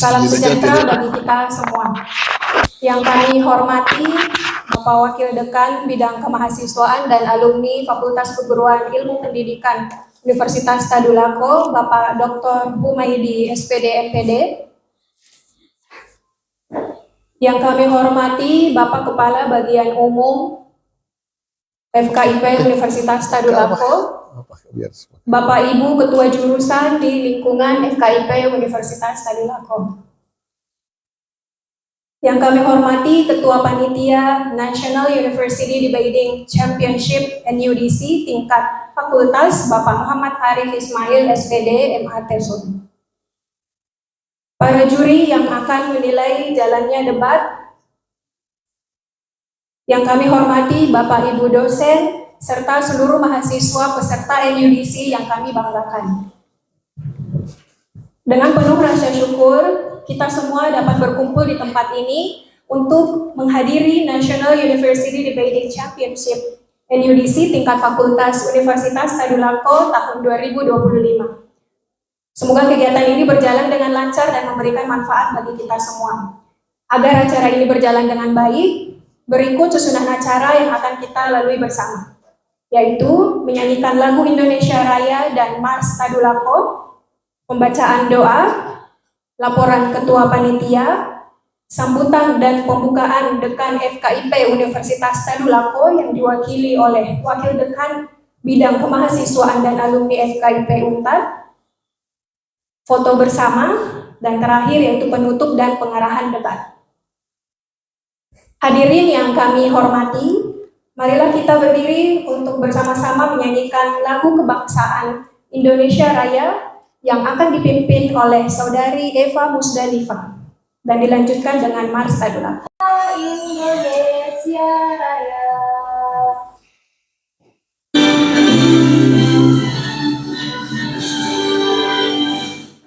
Salam sejahtera bagi kita semua. Yang kami hormati Bapak Wakil Dekan Bidang Kemahasiswaan dan Alumni Fakultas Keguruan Ilmu Pendidikan Universitas Tadulako, Bapak Dr. Humaydi SPD MPD. Yang kami hormati Bapak Kepala Bagian Umum FKIP Universitas Tadulako, Bapak Ibu Ketua Jurusan di lingkungan FKIP Universitas Tadulako. Yang kami hormati Ketua Panitia National University Debating Championship NUDC tingkat fakultas Bapak Muhammad Arif Ismail SPD MAT Sud. Para juri yang akan menilai jalannya debat. Yang kami hormati Bapak Ibu dosen serta seluruh mahasiswa peserta NUDC yang kami banggakan. Dengan penuh rasa syukur, kita semua dapat berkumpul di tempat ini untuk menghadiri National University Debating Championship NUDC tingkat fakultas Universitas Tadulako tahun 2025. Semoga kegiatan ini berjalan dengan lancar dan memberikan manfaat bagi kita semua. Agar acara ini berjalan dengan baik, berikut susunan acara yang akan kita lalui bersama, yaitu menyanyikan lagu Indonesia Raya dan Mars Tadulako, pembacaan doa, laporan ketua panitia, sambutan dan pembukaan Dekan FKIP Universitas Tadulako yang diwakili oleh Wakil Dekan Bidang Kemahasiswaan dan Alumni FKIP UNTAD, foto bersama, dan terakhir yaitu penutup dan pengarahan debat. Hadirin yang kami hormati, marilah kita berdiri untuk bersama-sama menyanyikan lagu kebangsaan Indonesia Raya yang akan dipimpin oleh Saudari Eva Musdalifah dan dilanjutkan dengan Mars Tadulako. Indonesia Raya.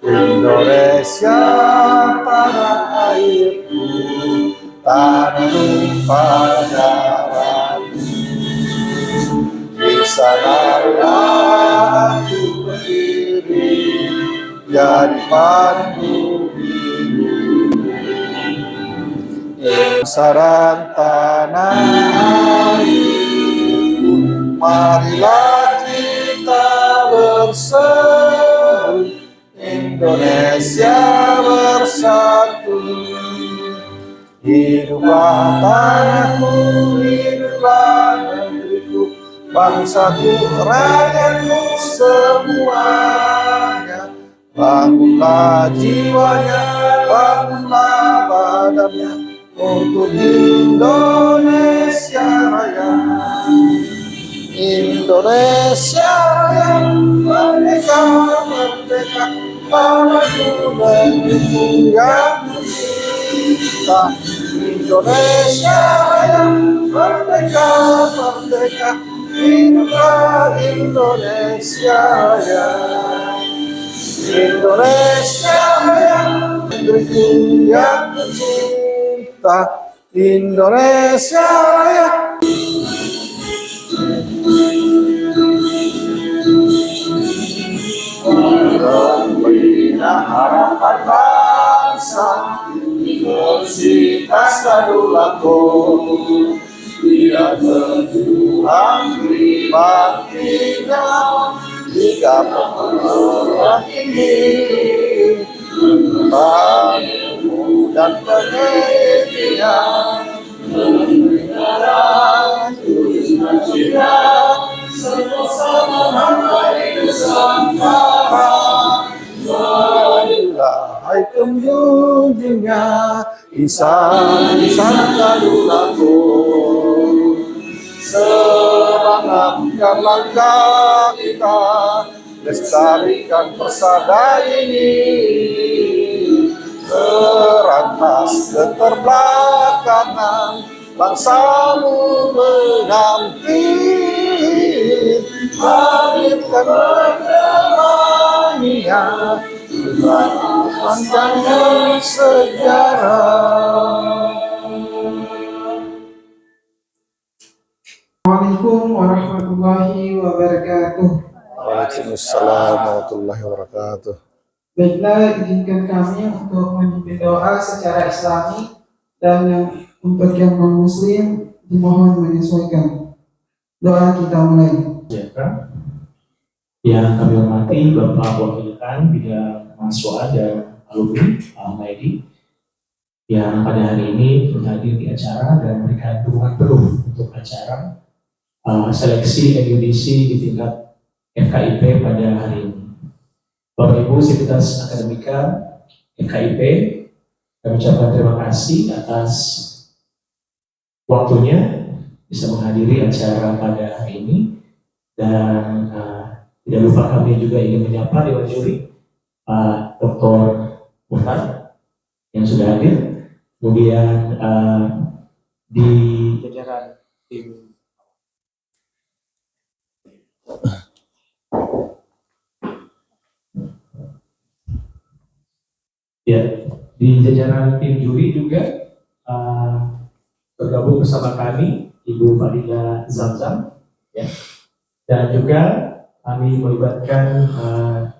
Indonesia tanah airku, tanah tumpah darahku. Di sanalah aku berdiri, jadi pandu biru. Insaran tanah airku, marilah kita berseru, Indonesia bersatu. Hiduplah tanahku, hiduplah negeriku, bangsaku, rakyatku semuanya. Bangunlah jiwanya, bangunlah badannya untuk Indonesia Raya. Indonesia Raya, merdeka, merdeka, tanahku negeriku yang tercinta. Indonesia Raya, merdeka, merdeka, hiduplah Indonesia Raya. Indonesia Raya, negeriku yang tercinta. Indonesia Raya. Pembina harapan bangsa, Universitas Tadulako, dia berjuang pribadinya jika pemerintah ini ilmu dan penelitian negara Indonesia sama menghargai Nusantara. Marilah hai penjunjungnya insan-insan Tadulako, semangatkan langkah kita, lestarikan persada ini, berantas keterbelakangan bangsamu menanti, hadirkan perdamaiannya, panjangnya sejarah. Assalamualaikum warahmatullahi wabarakatuh. Waalaikumsalam warahmatullahi wabarakatuh. Baiklah, izinkan kami untuk memimpin doa secara Islami dan untuk yang non-Muslim dimohon menyesuaikan. Doa kita mulai. Sejahtera yang kami hormati Bapak Wakil Bidang Mahasiswa dan Alumni Almaidi yang pada hari ini berhadir di acara dan memberikan dukungan penuh untuk acara seleksi NUDC di tingkat FKIP pada hari ini. Bapak Ibu Sivitas Akademika FKIP, kami ucapkan terima kasih atas waktunya bisa menghadiri acara pada hari ini, dan tidak lupa kami juga ingin menyapa Dewan Juri Pak Dr. Muhtar yang sudah hadir, kemudian di jajaran tim ya, di jajaran tim juri juga bergabung bersama kami Ibu Fadila Zamzam, ya, dan juga kami melibatkan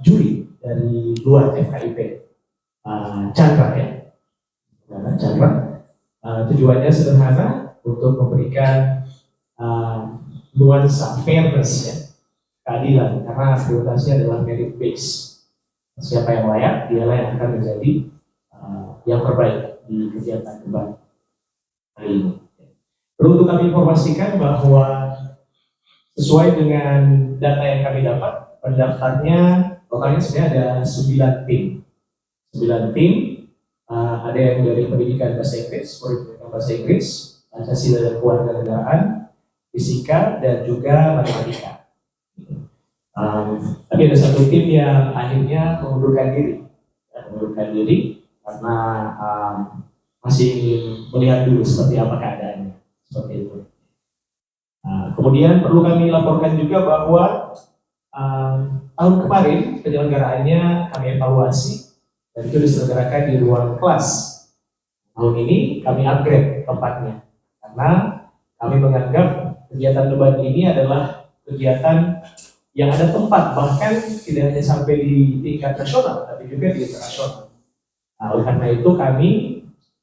juri dari luar FKIP, Chandra, ya, Chandra. Tujuannya sederhana, untuk memberikan nuansa fairness, ya, keadilan, karena prioritasnya adalah merit base. Siapa yang layak, dialah yang akan menjadi yang terbaik di kegiatan debat hari ini. Perlu untuk kami informasikan bahwa sesuai dengan data yang kami dapat, pendaftarnya totalnya sebenarnya ada 9 tim. 9 tim, ada yang dari pendidikan bahasa Inggris, pendidikan bahasa Inggris, Pancasila dan Kewarganegaraan, fisika, dan juga matematika. Tapi ada satu tim yang akhirnya mengundurkan diri karena masih ingin melihat dulu seperti apa keadaannya, seperti itu. Kemudian perlu kami laporkan juga bahwa tahun kemarin penyelenggaraannya kami evaluasi dan itu diselenggarakan di ruang kelas. Tahun ini kami upgrade tempatnya karena kami menganggap kegiatan debat ini adalah kegiatan yang ada tempat, bahkan tidak hanya sampai di tingkat nasional, tapi juga di internasional. Oleh karena itu kami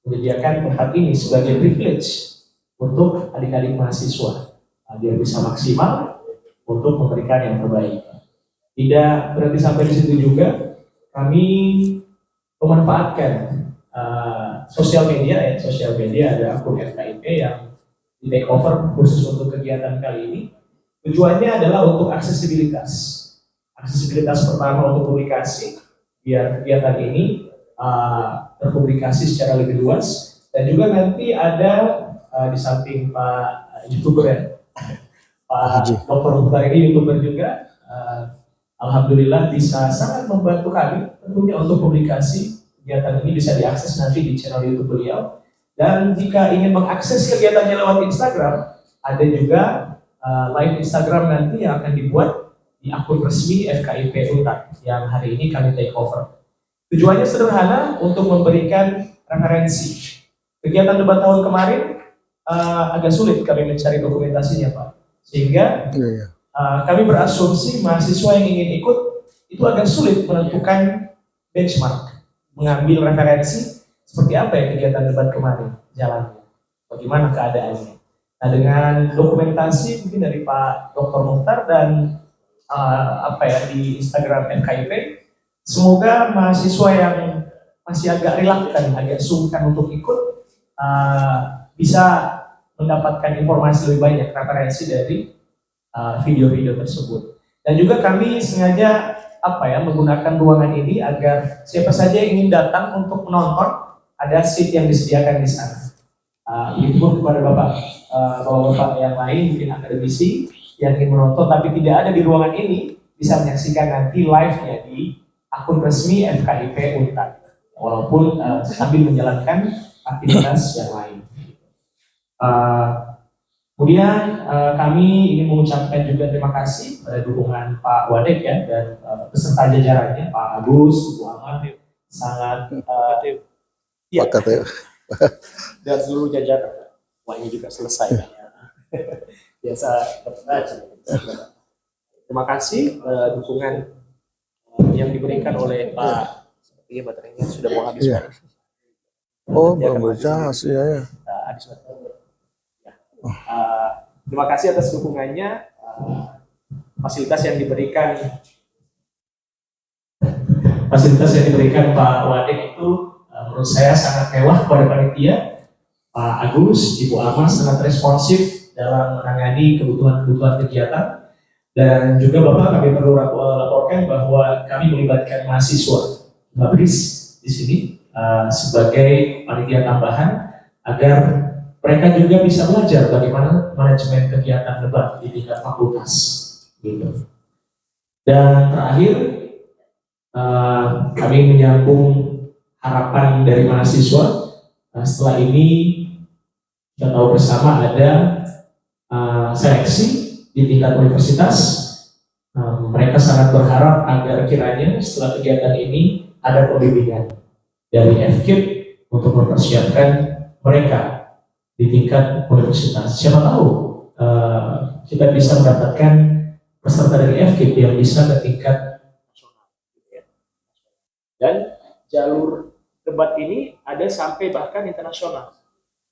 menyediakan tempat ini sebagai privilege untuk adik-adik mahasiswa, biar bisa maksimal untuk memberikan yang terbaik. Tidak berarti sampai di situ juga, kami memanfaatkan sosial media ada akun FKIP yang di take over khusus untuk kegiatan kali ini. Tujuannya adalah untuk aksesibilitas. Aksesibilitas pertama untuk publikasi, biar kegiatan ini terpublikasi secara lebih luas, dan juga nanti ada di samping Pak YouTuber, ya, Pak Dr. Muhtar ini YouTuber juga, alhamdulillah bisa sangat membantu kami tentunya untuk publikasi kegiatan ini bisa diakses nanti di channel YouTube beliau. Dan jika ingin mengakses kegiatannya lewat Instagram, ada juga live Instagram nanti yang akan dibuat di akun resmi FKIP Untar yang hari ini kami take over. Tujuannya sederhana, untuk memberikan referensi. Kegiatan debat tahun kemarin agak sulit kami mencari dokumentasinya, Pak. Sehingga kami berasumsi mahasiswa yang ingin ikut itu agak sulit menentukan benchmark, mengambil referensi seperti apa ya kegiatan debat kemarin jalannya, bagaimana keadaannya. Nah, dengan dokumentasi mungkin dari Pak Dr. Muhtar dan di Instagram FKIP, semoga mahasiswa yang masih agak reluctant, agak sungkan untuk ikut bisa mendapatkan informasi lebih banyak, referensi dari video-video tersebut. Dan juga kami sengaja menggunakan ruangan ini agar siapa saja yang ingin datang untuk menonton, ada seat yang disediakan di sana. Itu kepada bapak-bapak yang lain, mungkin akademisi yang ingin menonton tapi tidak ada di ruangan ini, bisa menyaksikan nanti live-nya di akun resmi FKIP Untar, walaupun sambil menjalankan aktivitas yang lain. Kemudian kami ingin mengucapkan juga terima kasih pada dukungan Pak Wadek, ya, dan peserta jajarannya, Pak Agus, Bu Ahmad, sangat dan seluruh jajaran. Wah, ini juga selesai. Biasa berbaca. Terima kasih dukungan yang diberikan oleh Pak Iya, baterainya sudah mau habis. Iya. Pak. Oh, Nanti akan belum mati bercas sendiri. ya. Habis baterai. Ya. Terima kasih atas dukungannya. Fasilitas yang diberikan Pak Wadek itu menurut saya sangat mewah kepada panitia. Pak Agus, Ibu Ama sangat responsif dalam menangani kebutuhan-kebutuhan kegiatan, dan juga Bapak kami perlu laporkan bahwa kami melibatkan mahasiswa Babris di sini sebagai panitia tambahan agar mereka juga bisa belajar bagaimana manajemen kegiatan debat di tingkat fakultas. Gitu. Dan terakhir, kami menyambung harapan dari mahasiswa. Setelah ini kita tahu bersama ada seleksi di tingkat universitas. Mereka sangat berharap agar kiranya setelah kegiatan ini ada pembimbingan dari FKIP untuk mempersiapkan mereka di tingkat universitas. Siapa tahu kita bisa mendapatkan peserta dari FKIP yang bisa ke tingkat nasional. Dan jalur debat ini ada sampai bahkan internasional.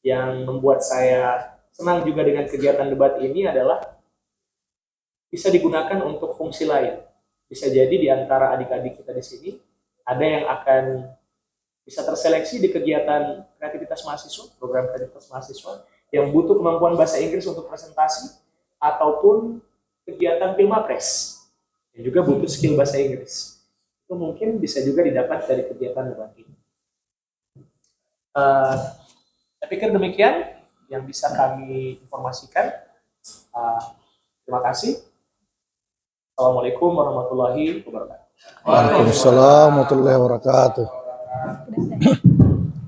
Yang membuat saya senang juga dengan kegiatan debat ini adalah bisa digunakan untuk fungsi lain. Bisa jadi di antara adik-adik kita di sini ada yang akan bisa terseleksi di kegiatan kreativitas mahasiswa, program kreativitas mahasiswa yang butuh kemampuan bahasa Inggris untuk presentasi, ataupun kegiatan Pilmapres yang juga butuh skill bahasa Inggris. Itu mungkin bisa juga didapat dari kegiatan debat ini. Saya pikir demikian yang bisa kami informasikan. Terima kasih. Assalamualaikum warahmatullahi wabarakatuh. Waalaikumsalam warahmatullahi wabarakatuh.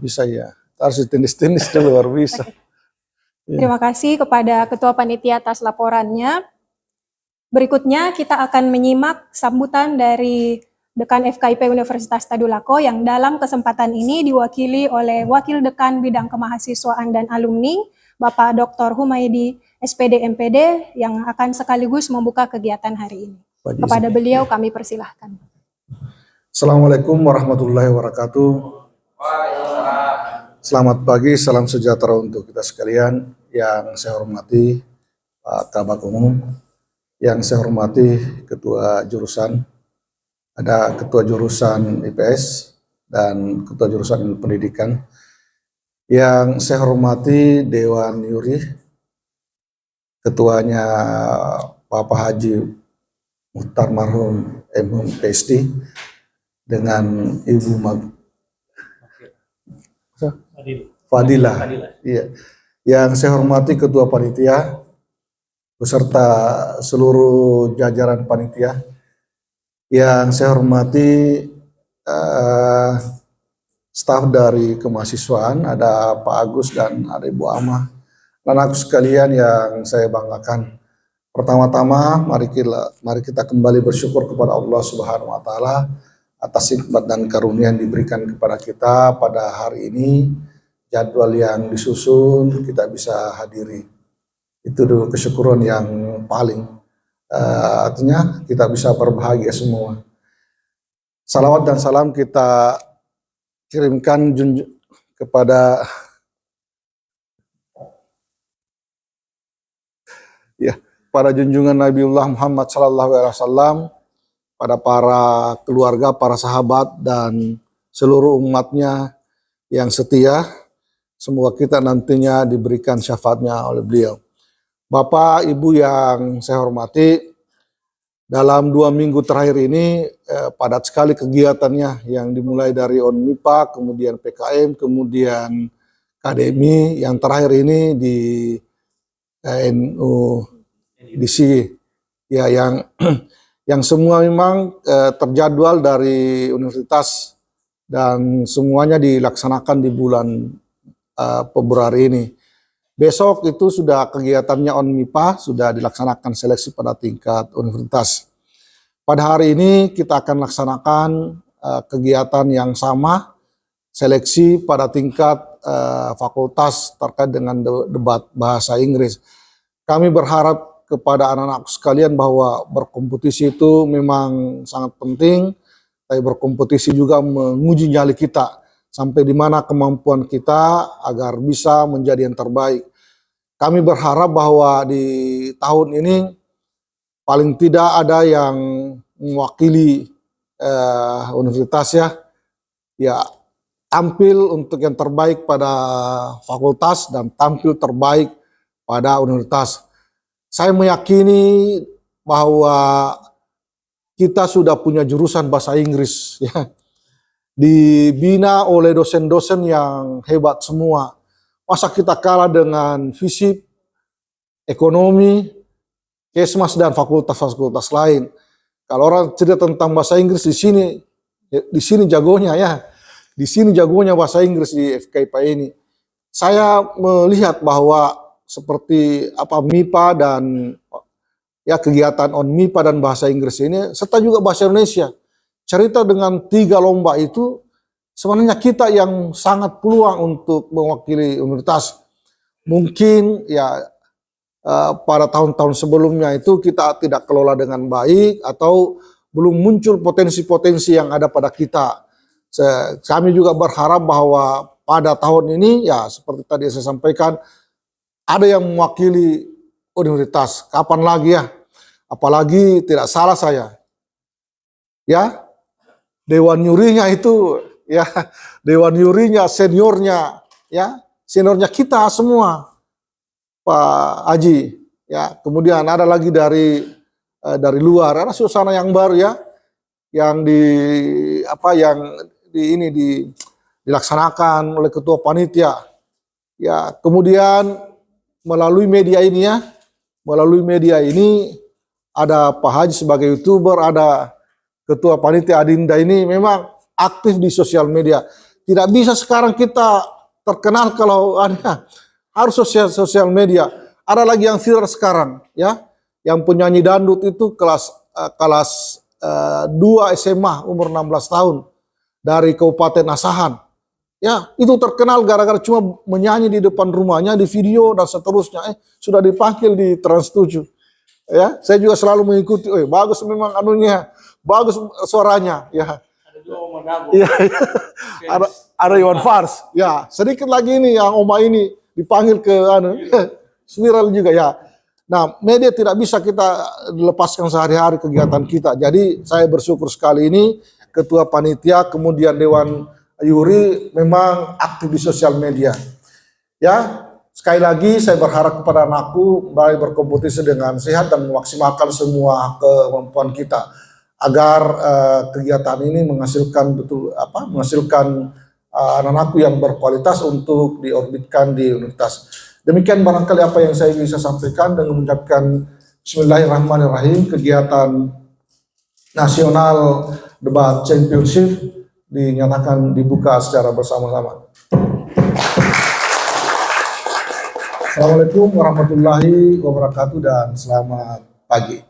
Bisa ya. Harus ditinis-tinis dulu baru bisa. Terima kasih kepada Ketua Panitia atas laporannya. Berikutnya kita akan menyimak sambutan dari Dekan FKIP Universitas Tadulako yang dalam kesempatan ini diwakili oleh Wakil Dekan Bidang Kemahasiswaan dan Alumni, Bapak Dr. Humaydi, SPD MPD, yang akan sekaligus membuka kegiatan hari ini. Kepada beliau kami persilahkan. Assalamualaikum warahmatullahi wabarakatuh. Selamat pagi, salam sejahtera untuk kita sekalian. Yang saya hormati Pak Kabak Umum, yang saya hormati Ketua Jurusan, ada Ketua Jurusan IPS dan Ketua Jurusan Ilmu Pendidikan. Yang saya hormati Dewan Yuri, Ketuanya Bapak Haji Muhtar Marhum MHum PSD, dengan Ibu Fadilah. Iya. Yang saya hormati Ketua Panitia beserta seluruh jajaran panitia. Yang saya hormati staf dari kemahasiswaan, ada Pak Agus dan ada Ibu Ama. Dan aku sekalian yang saya banggakan. Pertama-tama mari kita kembali bersyukur kepada Allah Subhanahu wa taala atas nikmat dan karunia yang diberikan kepada kita pada hari ini. Jadwal yang disusun kita bisa hadiri. Itu dulu kesyukuran yang paling artinya kita bisa berbahagia semua. Salawat dan salam kita kirimkan kepada para junjungan Nabiullah Muhammad SAW, pada para keluarga, para sahabat, dan seluruh umatnya yang setia. Semoga kita nantinya diberikan syafaatnya oleh beliau. Bapak, Ibu yang saya hormati, dalam 2 minggu terakhir ini padat sekali kegiatannya yang dimulai dari ONMIPA, kemudian PKM, kemudian KDMI, yang terakhir ini di NUDC, ya, yang semua memang terjadwal dari universitas dan semuanya dilaksanakan di bulan Februari ini. Besok itu sudah kegiatannya ONMIPA, sudah dilaksanakan seleksi pada tingkat universitas. Pada hari ini kita akan laksanakan kegiatan yang sama, seleksi pada tingkat fakultas terkait dengan debat bahasa Inggris. Kami berharap kepada anak-anak sekalian bahwa berkompetisi itu memang sangat penting, Tapi berkompetisi juga menguji nyali kita sampai di mana kemampuan kita agar bisa menjadi yang terbaik. Kami berharap bahwa di tahun ini paling tidak ada yang mewakili universitas ya tampil untuk yang terbaik pada fakultas dan tampil terbaik pada universitas. Saya meyakini bahwa kita sudah punya jurusan bahasa Inggris ya, dibina oleh dosen-dosen yang hebat semua. Masa kita kalah dengan FISIP, ekonomi, Kesmas dan fakultas-fakultas lain. Kalau orang cerita tentang bahasa Inggris di sini jagonya ya. Di sini jagonya bahasa Inggris di FKIPA ini. Saya melihat bahwa seperti MIPA dan ya kegiatan MIPA dan bahasa Inggris ini serta juga bahasa Indonesia. Cerita dengan 3 lomba itu sebenarnya kita yang sangat peluang untuk mewakili universitas. Mungkin ya pada tahun-tahun sebelumnya itu kita tidak kelola dengan baik atau belum muncul potensi-potensi yang ada pada kita. Kami juga berharap bahwa pada tahun ini ya seperti tadi saya sampaikan ada yang mewakili universitas. Kapan lagi ya? Apalagi tidak salah saya. Ya, dewan jurinya itu ya, dewan jurinya seniornya ya, seniornya kita semua. Pak Haji ya, kemudian ada lagi dari luar, ada suasana yang baru ya, yang dilaksanakan oleh ketua panitia ya. Kemudian melalui media ini ada Pak Haji sebagai YouTuber, ada ketua panitia Adinda ini memang aktif di sosial media. Tidak bisa sekarang kita terkenal kalau ada harus sosial media. Ada lagi yang viral sekarang ya, yang penyanyi dangdut itu kelas 2 SMA umur 16 tahun dari Kabupaten Asahan. Ya, itu terkenal gara-gara cuma menyanyi di depan rumahnya di video dan seterusnya. Sudah dipanggil di Trans 7. Ya, saya juga selalu mengikuti. Bagus memang anunya, bagus suaranya ya. Iya, ada Iwan Fals. Ya, sedikit lagi ini yang Oma ini dipanggil ke viral juga ya. Nah, media tidak bisa kita lepaskan sehari-hari kegiatan kita. Jadi saya bersyukur sekali ini ketua panitia kemudian dewan juri memang aktif di sosial media. Ya, sekali lagi saya berharap kepada anakku baik berkompetisi dengan sehat dan memaksimalkan semua kemampuan kita agar kegiatan ini menghasilkan anak-anakku yang berkualitas untuk diorbitkan di universitas. Demikian barangkali apa yang saya bisa sampaikan dengan mengucapkan Bismillahirrahmanirrahim. Kegiatan nasional debat championship dinyatakan dibuka secara bersama-sama. Assalamualaikum warahmatullahi wabarakatuh dan selamat pagi.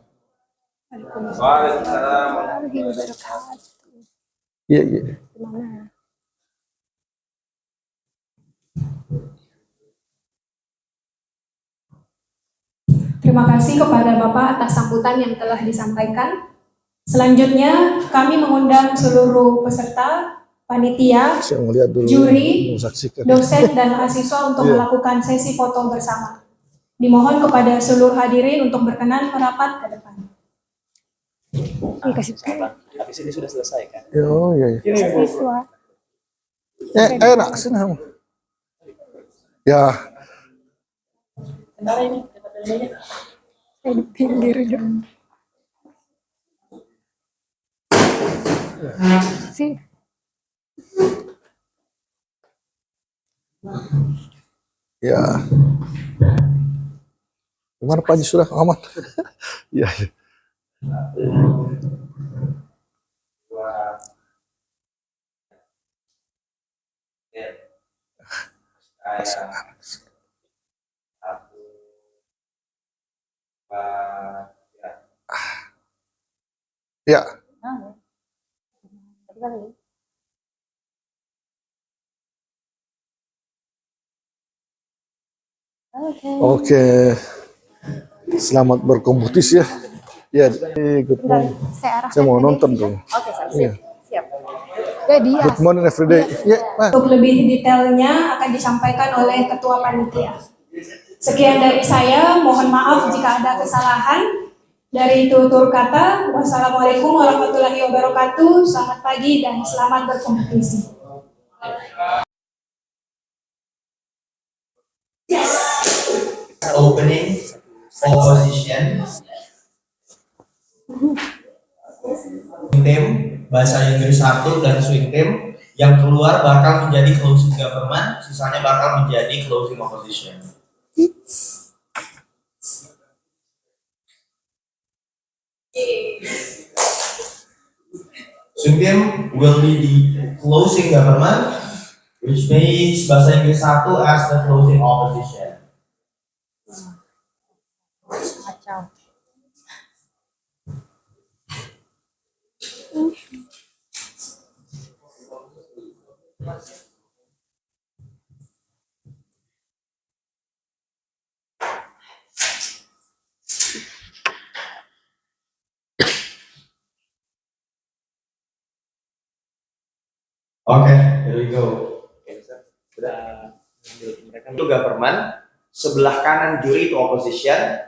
Waalaikumsalam warahmatullahi wabarakatuh. Iya. Terima kasih kepada Bapak atas sambutan yang telah disampaikan. Selanjutnya kami mengundang seluruh peserta, panitia, Saya melihat dulu, juri, saksikan. dosen, dan mahasiswa untuk melakukan sesi foto bersama. Dimohon kepada seluruh hadirin untuk berkenan merapat ke depan. Habis ini sudah selesai kan? Oh iya. Siswa. Enak sini. Ya. Saya di pinggir dong. Sih. Ya. Gimana Pak Haji, sudah aman? Ya. Ya. Oke. Selamat berkompetisi ya. Ya, ikut. Saya arah. Saya mau nonton tuh. Oke, Iya. Siap. Dia. Good morning everyday. Pak. Untuk lebih detailnya akan disampaikan oleh Ketua Panitia. Sekian dari saya, mohon maaf jika ada kesalahan. Dari tutur kata, wassalamualaikum warahmatullahi wabarakatuh, selamat pagi dan selamat berkompetisi. Opening opposition tim bahasa Inggris 1 dan swing team yang keluar bakal menjadi closing government, sisanya bakal menjadi closing opposition. Swing team will be the closing government, which makes bahasa Inggris 1 as the closing opposition. Kacau. Okay, here we go. Itu government, sebelah kanan juri itu opposition,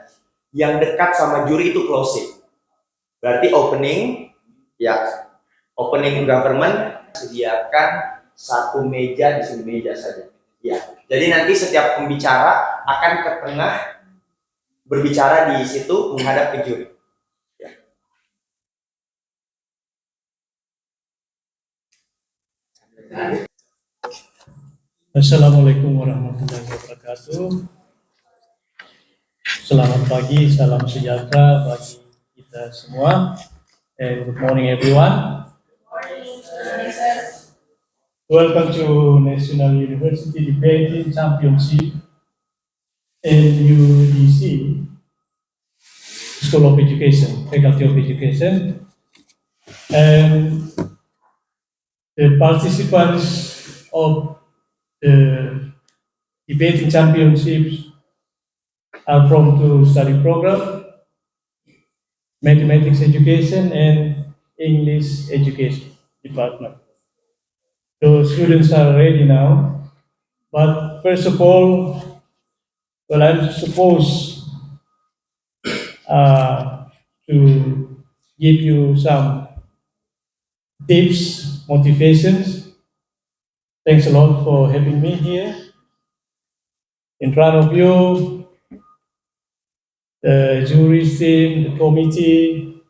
yang dekat sama juri itu closing. Berarti opening, ya, opening government sediakan satu meja di sini, meja saja. Ya, jadi nanti setiap pembicara akan ke tengah berbicara di situ menghadap ke juri. Assalamualaikum warahmatullahi wabarakatuh. Selamat pagi, salam sejahtera bagi kita semua. And good morning everyone. Welcome to National University Debating Championship NUDC School of Education, Faculty of Education. And the participants of the debating championships are from two study program, mathematics education and English education department. The students are ready now, but first of all, well, I'm supposed to give you some tips, motivations. Thanks a lot for having me here. In front of you, the jury team, the committee,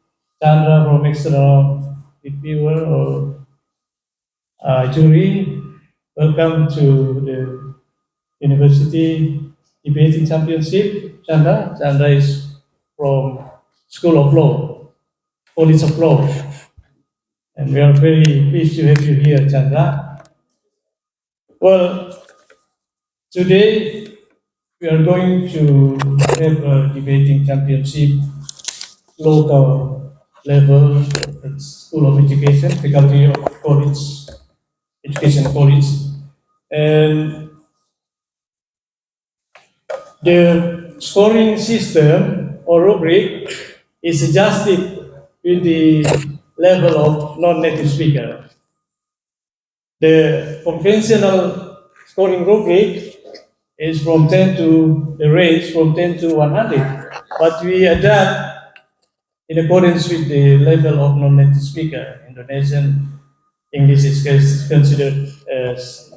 Chandra from external reviewer or jury, welcome to the University Debating Championship. Chandra is from School of Law, College of Law. And we are very pleased to have you here, Chandra. Well, today we are going to have a debating championship, local level at School of Education, Faculty of College, Education College. And the scoring system or rubric is adjusted with the level of non-native speaker. The conventional scoring rubric is from 10 to the range from 10 to 100, but we adapt in accordance with the level of non-native speaker. Indonesian English is considered as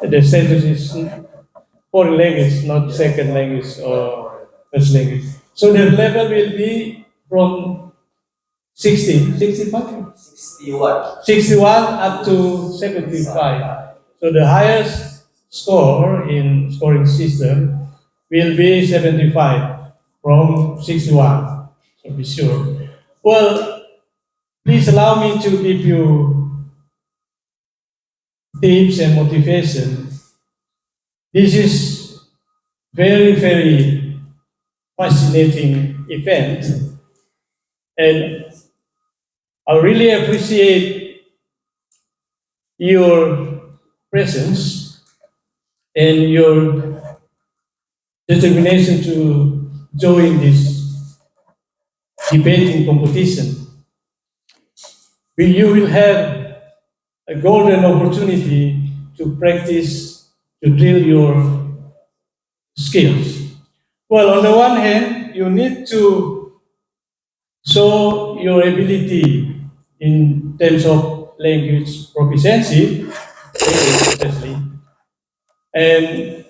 the status is foreign language, not second language or first language. So the level will be from 61 up to 75. So the highest score in scoring system will be 75 from 61. So be sure. Well, please allow me to give you tips and motivation. This is very, very fascinating event, and I really appreciate your presence and your determination to join this debating competition. you will have a golden opportunity to practice, to drill your skills. Well, on the one hand, you need to show your ability in terms of language proficiency, especially. And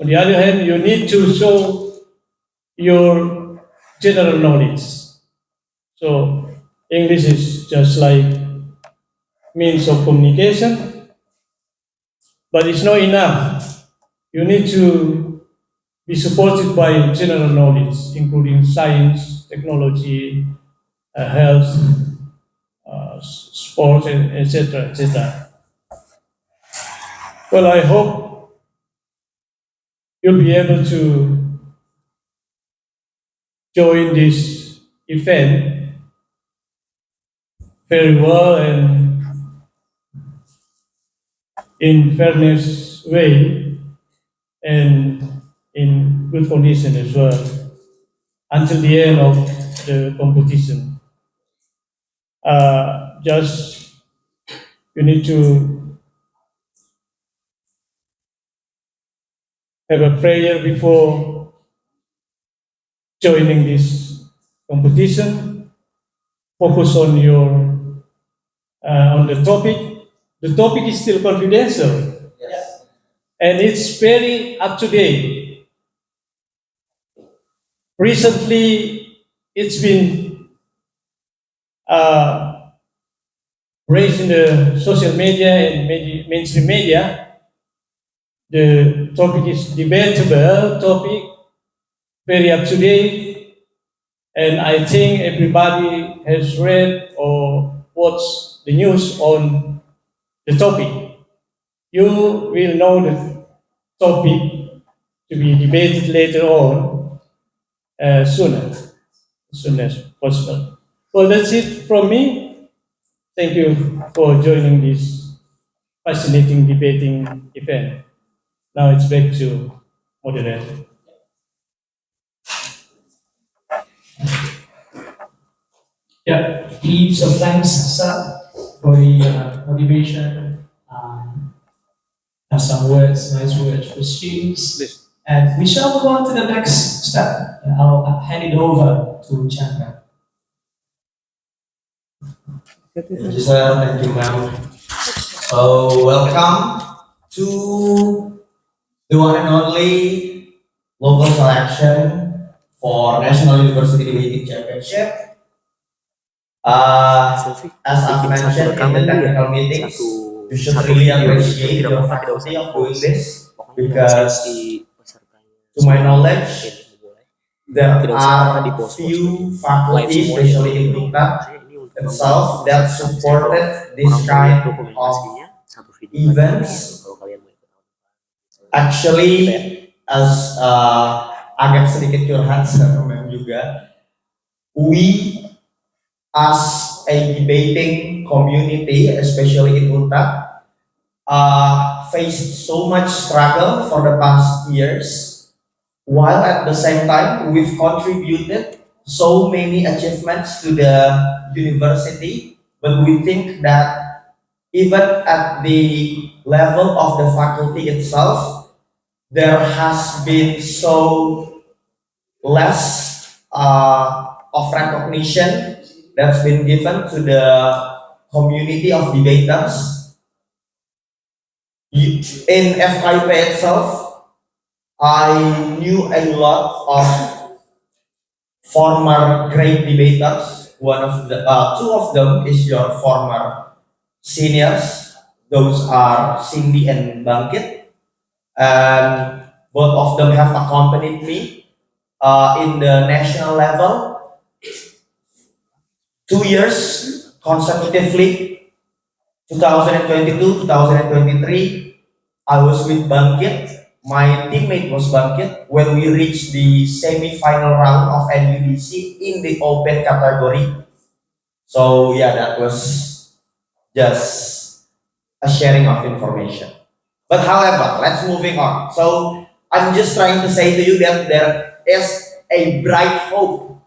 on the other hand, you need to show your general knowledge. So English is just like means of communication, but it's not enough. You need to be supported by general knowledge, including science, technology, health, sports, and etc., etc. Well, I hope you'll be able to join this event very well and in fairness way and in good condition as well until the end of the competition. Just you need to have a prayer before joining this competition. Focus on your on the topic. The topic is still confidential, and it's very up to date. Recently, it's been raised in the social media and mainstream media. The topic is debatable topic, very up to date, and I think everybody has read or watched the news on the topic. You will know the topic to be debated later on as soon as possible. Well, that's it from me. Thank you for joining this fascinating debating event. Now it's back to moderator. Yeah, heaps of thanks, sir, for the motivation. Have some words, nice words for students. And we shall move on to the next step. I'll hand it over to Chandra. Thank you, sir. Thank you, ma'am. So, welcome to the one and only local selection for National University Debating Championship. As I've mentioned in the technical meetings, you should really appreciate your faculty of doing this because, to my knowledge, there are few faculty, especially in UNCTAD itself, that supported this kind of events. Actually, as agak sedikit curhat sama juga, we as a debating community, especially in UNTAD, faced so much struggle for the past years, while at the same time we've contributed so many achievements to the university, but we think that even at the level of the faculty itself, there has been so less of recognition that's been given to the community of debaters. In FIP itself, I knew a lot of former great debaters. One of the two of them is your former seniors. Those are Cindy and Bangkit, and both of them have accompanied me in the national level 2 years consecutively. 2022, 2023, I was with Bangkit. My teammate was Bangkit when we reached the semi-final round of NUDC in the open category. So yeah, that was just a sharing of information. But however, let's moving on. So I'm just trying to say to you that there is a bright hope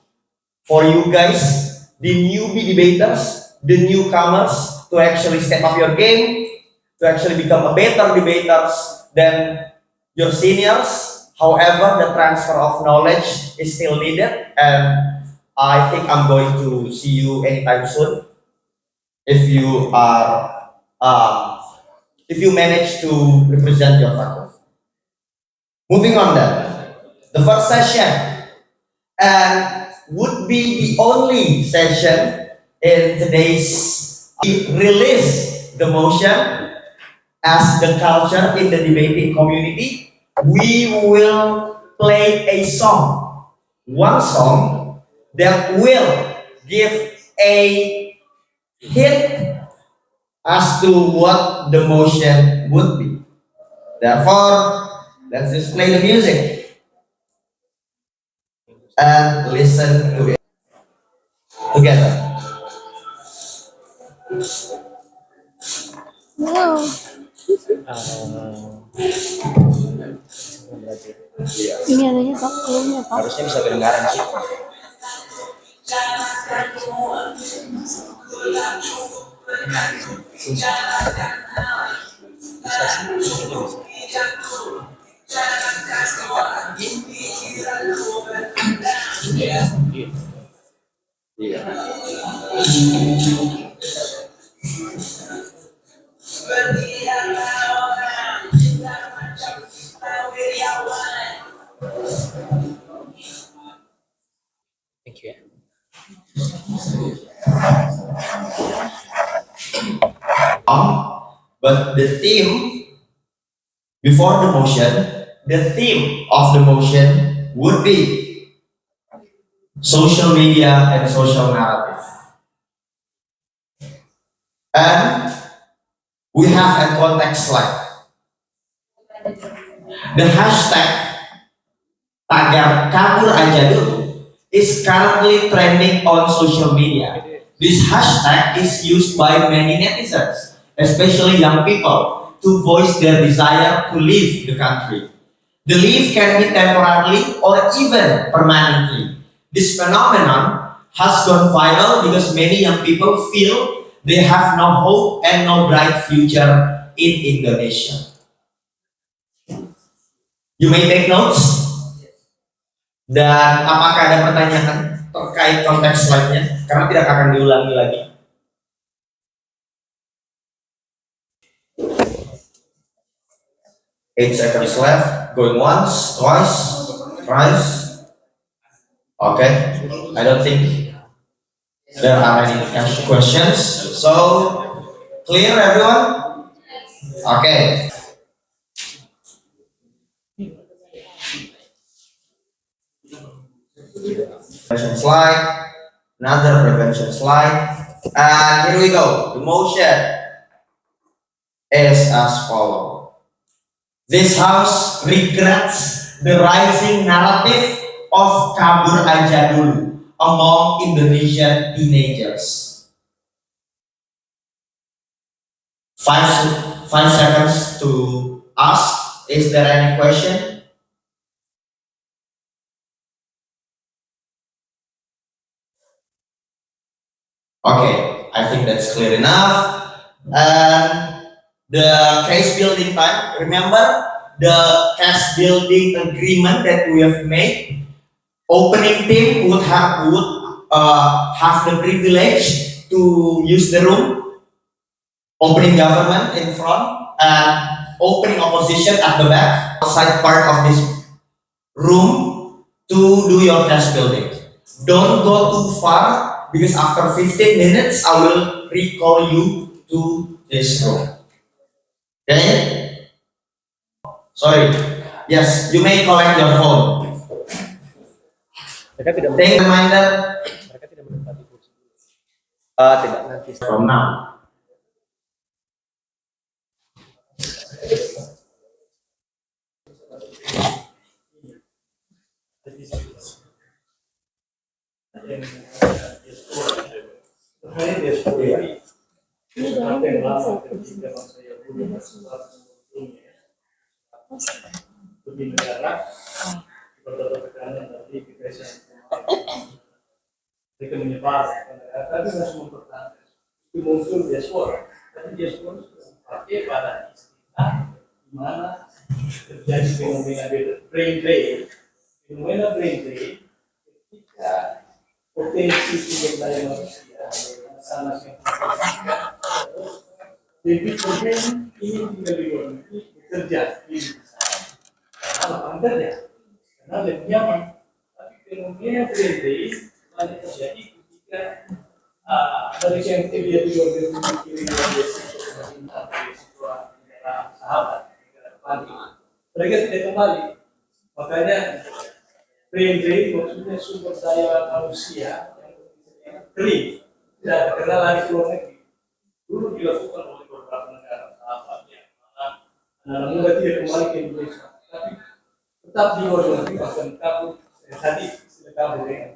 for you guys, the newbie debaters the newcomers to actually step up your game, to actually become a better debaters than your seniors. However, the transfer of knowledge is still needed, and I think I'm going to see you anytime soon if you are if you manage to represent your faculty. Moving on then, the first session and would be the only session in today's release the motion as the culture in the debating community. We will play a song, one song that will give a hint as to what the motion would be. Therefore, let's just play the music and listen to it together. Wow. Ini adanya tau, belumnya tau. Harusnya bisa kedengaran sih. Iya. Thank you. But the theme before the motion, the theme of the motion would be social media and social narrative. And we have a context slide. The hashtag tagar kabur aja dulu is currently trending on social media. This hashtag is used by many netizens, especially young people, to voice their desire to leave the country. The leave can be temporarily or even permanently. This phenomenon has gone viral because many young people feel they have no hope and no bright future in Indonesia. You may take notes. Dan apakah ada pertanyaan terkait konteks slide-nya? Karena tidak akan diulangi lagi. Eight seconds left. Going once, twice, thrice. Okay. I don't think there are any questions. So clear, everyone? Okay. Prevention slide, another prevention slide, and here we go. The motion is as follows. This house regrets the rising narrative of kabur aja dulu among Indonesian teenagers. 5 seconds to ask. Is there any question? Okay, I think that's clear enough. And the case building time, remember the case building agreement that we have made. Opening team would have the privilege to use the room. Opening government in front and opening opposition at the back, outside part of this room to do your case building. Don't go too far, because after 15 minutes, I will recall you to this room. Okay? Sorry. Yes, you may collect your phone. Take reminder. Tidak nanti. From now. Di negara beberapa tekanan dari kebiasaan itu menyebar, tapi harus mempertahankan. itu muncul diaspora. Tapi diaspora sudah dipakai pada istilah di mana terjadi fenomena brain drain. Fenomena brain drain ketika potensi sumber daya manusia sangat lebih penting ini tinggal di luar negeri bekerja di lapangan kerja karena lebih nyaman. Tapi fenomena brain drain banyak terjadi ketika mereka yang dia di luar negeri kirim beasiswa pemerintah, beasiswa negara sahabat, negara tetangga, mereka tidak kembali. Makanya brain drain maksudnya sumber daya manusia yang kering, tidak karena lari ke luar negeri. Dulu dilakukan oleh beberapa negara sahabat yang mana anak muda tidak kembali ke Indonesia, tapi tetap di luar negeri bahkan kabur. Tadi sudah kabur ya.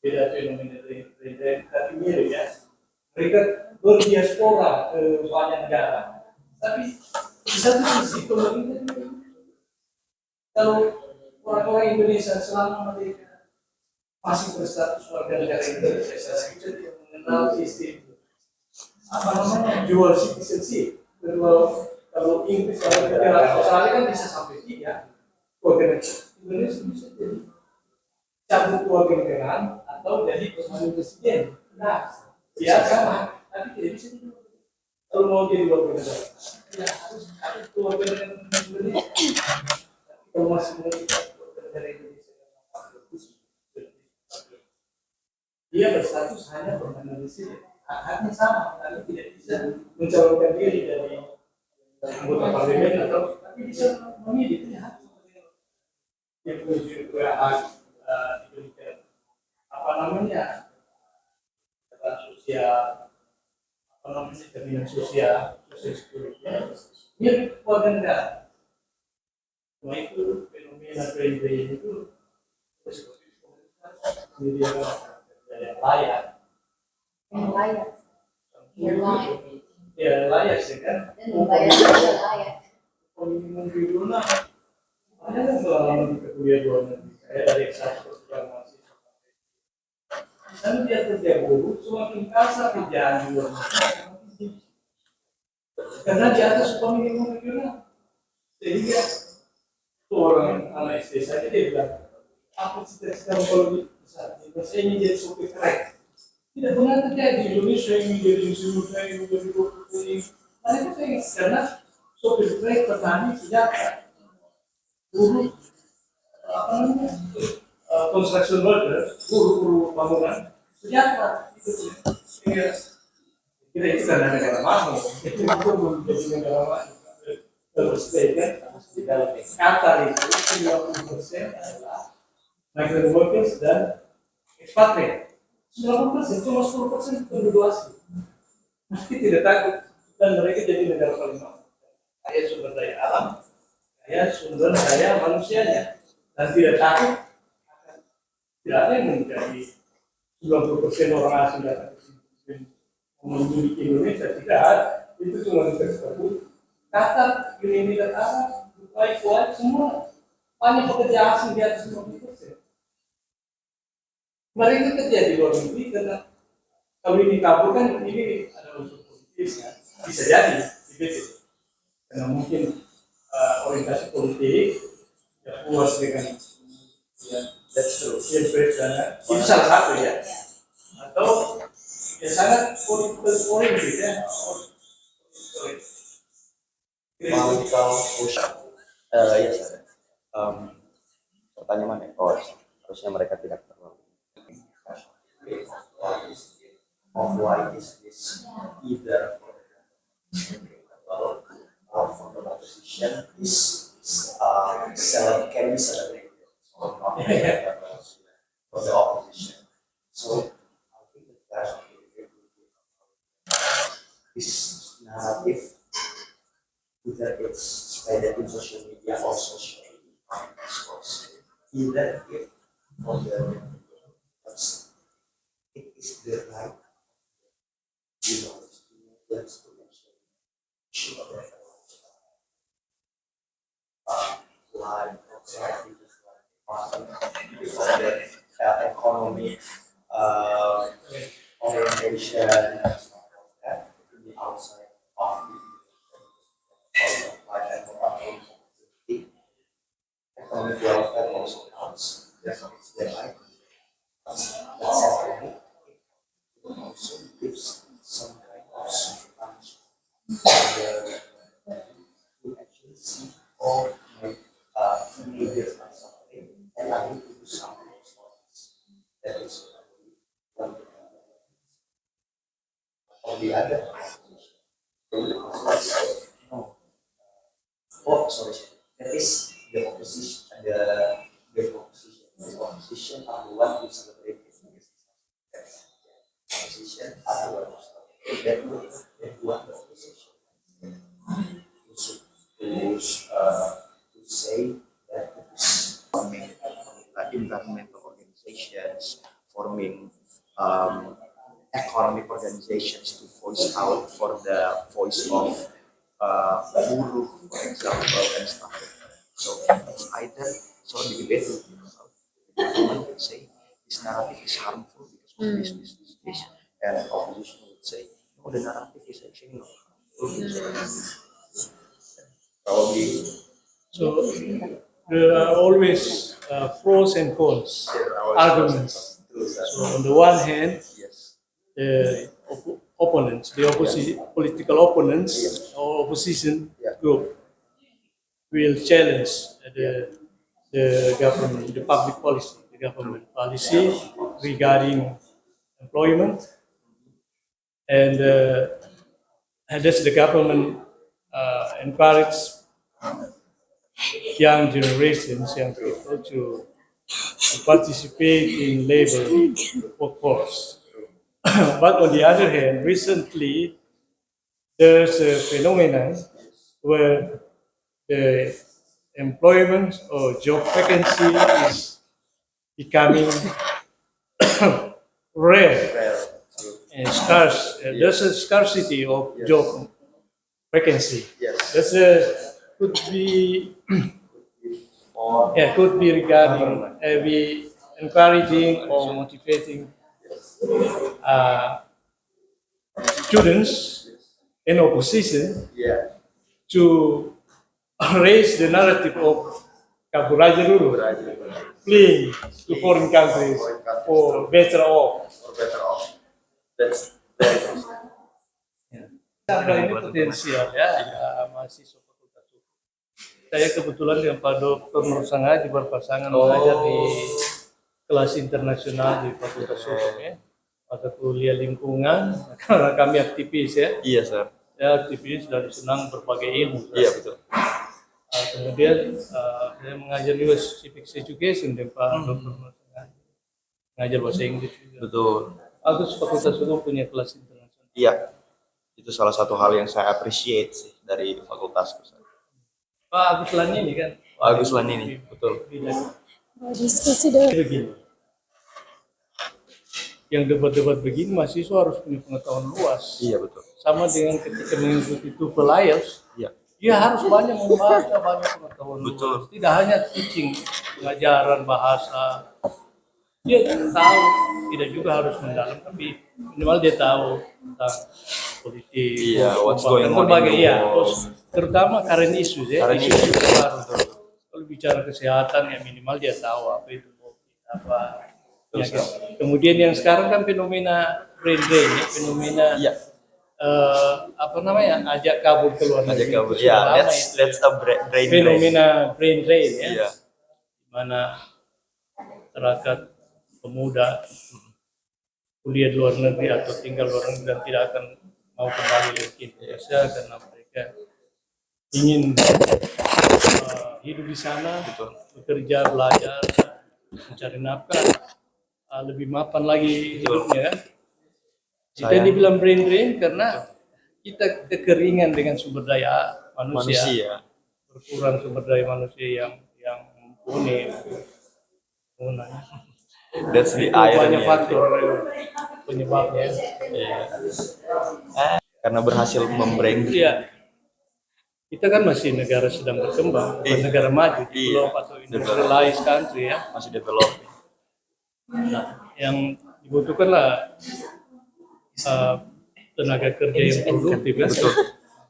Beda fenomena brain drain, tapi mirip ya. Mereka berdiaspora ke banyak negara, tapi di satu sisi pemerintah kalau orang-orang Indonesia selama mereka masih berstatus warga negara Indonesia, saya tidak mengenal sistem dual citizenship. Kedua, kalau Inggris kalau negara Australia kan bisa sampai 3 warga negara. Indonesia bisa jadi cabut warga negaraan atau jadi pembantu presiden. Nah, ya sama, tapi tidak bisa juga. Kalau mau jadi warga negara, ya harus ada warga negara Indonesia. Kalau masih mau kita warga negara Indonesia, dia berstatus hanya pembantu presiden. Haknya sama, tapi tidak bisa mencalonkan diri dari anggota parlemen atau tapi bisa memilih hak yang juga hak diberikan sosial, jaminan sosial security, mirip warga negara. Nah itu fenomena brain drain itu seperti menyediakan yang layak. Ya layak sih kan. Minimum dulu nah. Ada kan selama di kuliah luar negeri. Saya dari S1 yang masih. Dan dia kerja buruk, semakin kasar kerjaan di luar negeri. Karena di atas upah minimum regional. Sehingga orang anak SD saja dia bilang, aku cita-cita kalau di besar, saya ingin jadi sopir trek. Tidak benar terjadi di Indonesia yang menjadi insinyur, saya yang menjadi dokter ini. Mereka pengen karena sopir trek petani sejahtera, buruh construction worker, buruh bangunan sejahtera. Itu kita itu karena negara mampu, itu menjadi negara mampu. Terus kan di dalam Qatar itu 90% adalah migrant workers dan expatriate. 90% cuma 10% penduduk asli. Meski tidak takut dan mereka jadi negara paling mampu. Kaya sumber daya alam, kaya sumber daya manusianya, dan tidak takut. Tidak ada yang menjadi 90% orang asing datang ke sini mengunjungi Indonesia, tidak ada. Itu cuma tersebut. Qatar, Uni Emirat Arab, Dubai, Kuwait, semua banyak pekerja asing di atas 50%. Mereka kerja di luar negeri karena kalau ini kabur kan ini ada unsur politis ya, bisa jadi begitu. Karena mungkin orientasi politik ya puas dengan ya that's true. Itu salah satu ya. Atau ya sangat politik oriented ya. Yes, pertanyaan mana? Oh, harusnya mereka tidak terlalu. Of why is this either or for the opposition is can be celebrated or not for the opposition. So I think the best is narrative. Either it's spread in social media or social media, either if for the it is the right students to mention like economic orientation, see all my neighbors are suffering, and I need to do something for this. That is one thing. On the other hand, no. Oh, sorry. That is the opposition. The opposition are the one who celebrate this. Opposition are the one who celebrate that. That one the opposition. To say that forming environmental organizations, forming economic organizations to voice out for the voice of buruh, for example, and stuff like that. So it's either the debate will be about the government would say this narrative is harmful because of this, and opposition would say no, the narrative is actually not harmful. Probably So there are always pros and cons there are arguments. true, sir. So on the one hand, Yes. the opponents, the political opponents or opposition group will challenge the government, the public policy, the government policy regarding employment, and that's the government encourage young generations, young people to participate in labor workforce. But on the other hand, recently there's a phenomenon where the employment or job vacancy is becoming rare and scarce. There's a scarcity of job vacancy. Yes. That's could be could be regarding be encouraging or motivating students in opposition Yeah. to raise the narrative of Kabur Raja dulu, fleeing to foreign countries for better off. Or better off. That's very interesting. Karena ini potensial ya, mahasiswa Fakultas Hukum. Saya kebetulan dengan Pak Dr. Nur Sangaji berpasangan mengajar di kelas internasional di Fakultas Hukum ya. Mata kuliah lingkungan, karena kami aktivis ya. Iya, sir. Ya aktivis dan senang berbagai ilmu. Iya, betul. Kemudian saya mengajar juga civics education dengan Pak Dr. Nur Sangaji. Mengajar bahasa Inggris juga. Betul. Agus Fakultas Hukum punya kelas internasional. Iya. Itu salah satu hal yang saya appreciate sih dari fakultasku. Pak Agus Lani ini kan. Pak Agus Lani ini, betul. Diskusi dong. Begini. Yang debat-debat begini mahasiswa harus punya pengetahuan luas. Iya, betul. Sama dengan ketika mengikuti TOEFL IELTS, Iya. dia harus banyak membaca, banyak pengetahuan Betul. luas. Tidak hanya teaching, pengajaran bahasa. Dia tahu, tidak juga harus mendalam, tapi minimal dia tahu tentang politik, Iya, what's going on in berbagai the ya, world. terus terutama current issues ya, Current isu issues. baru. Kalau bicara kesehatan ya minimal dia tahu apa itu COVID, apa. Ya, kan? Kemudian yang sekarang kan fenomena brain drain ya, fenomena Iya. apa namanya, ajak kabur ke luar Ajak negeri. kabur. Itu sudah Ya, lama that's itu. a brain drain. Fenomena brain drain ya, Iya. di mana masyarakat pemuda kuliah di luar negeri atau tinggal di luar negeri dan tidak akan mau kembali ke Indonesia karena mereka ingin hidup di sana, bekerja, belajar, mencari nafkah, lebih mapan lagi hidupnya kan. Kita dibilang brain drain karena kita kekeringan dengan sumber daya manusia. Berkurang sumber daya manusia yang mumpuni. That's the Itu irony. banyak faktor penyebabnya. Karena berhasil membrain. Iya. Kita kan masih negara sedang berkembang, bukan negara maju, develop atau industrialized country ya. Masih develop. Nah, yang dibutuhkanlah tenaga kerja yang produktif ya. Betul.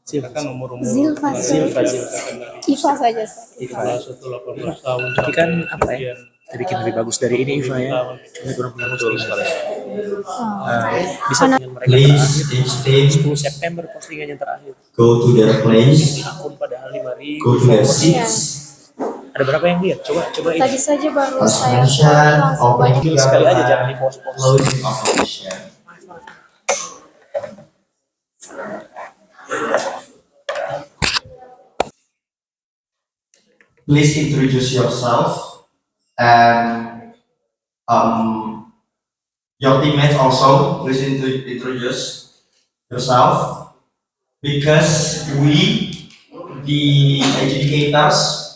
Kita kan umur-umur Zilfa saja. Iva 18 tahun. Tapi kan apa kemudian ya, bikin lebih bagus dari ini Iva ya. Ini kurang Betul sekali. Bisa dengan mereka Please, each team 10 September postingannya terakhir. go to their place. Tahun padahal mari Go to your seats. ada berapa yang lihat? Coba itu. Tadi saja baru As saya mentioned, langsung banyak. opening Sekali aja, jangan government, di-post-post. closing opposition. Please introduce yourself and your teammates also. Please introduce yourself because we, the educators,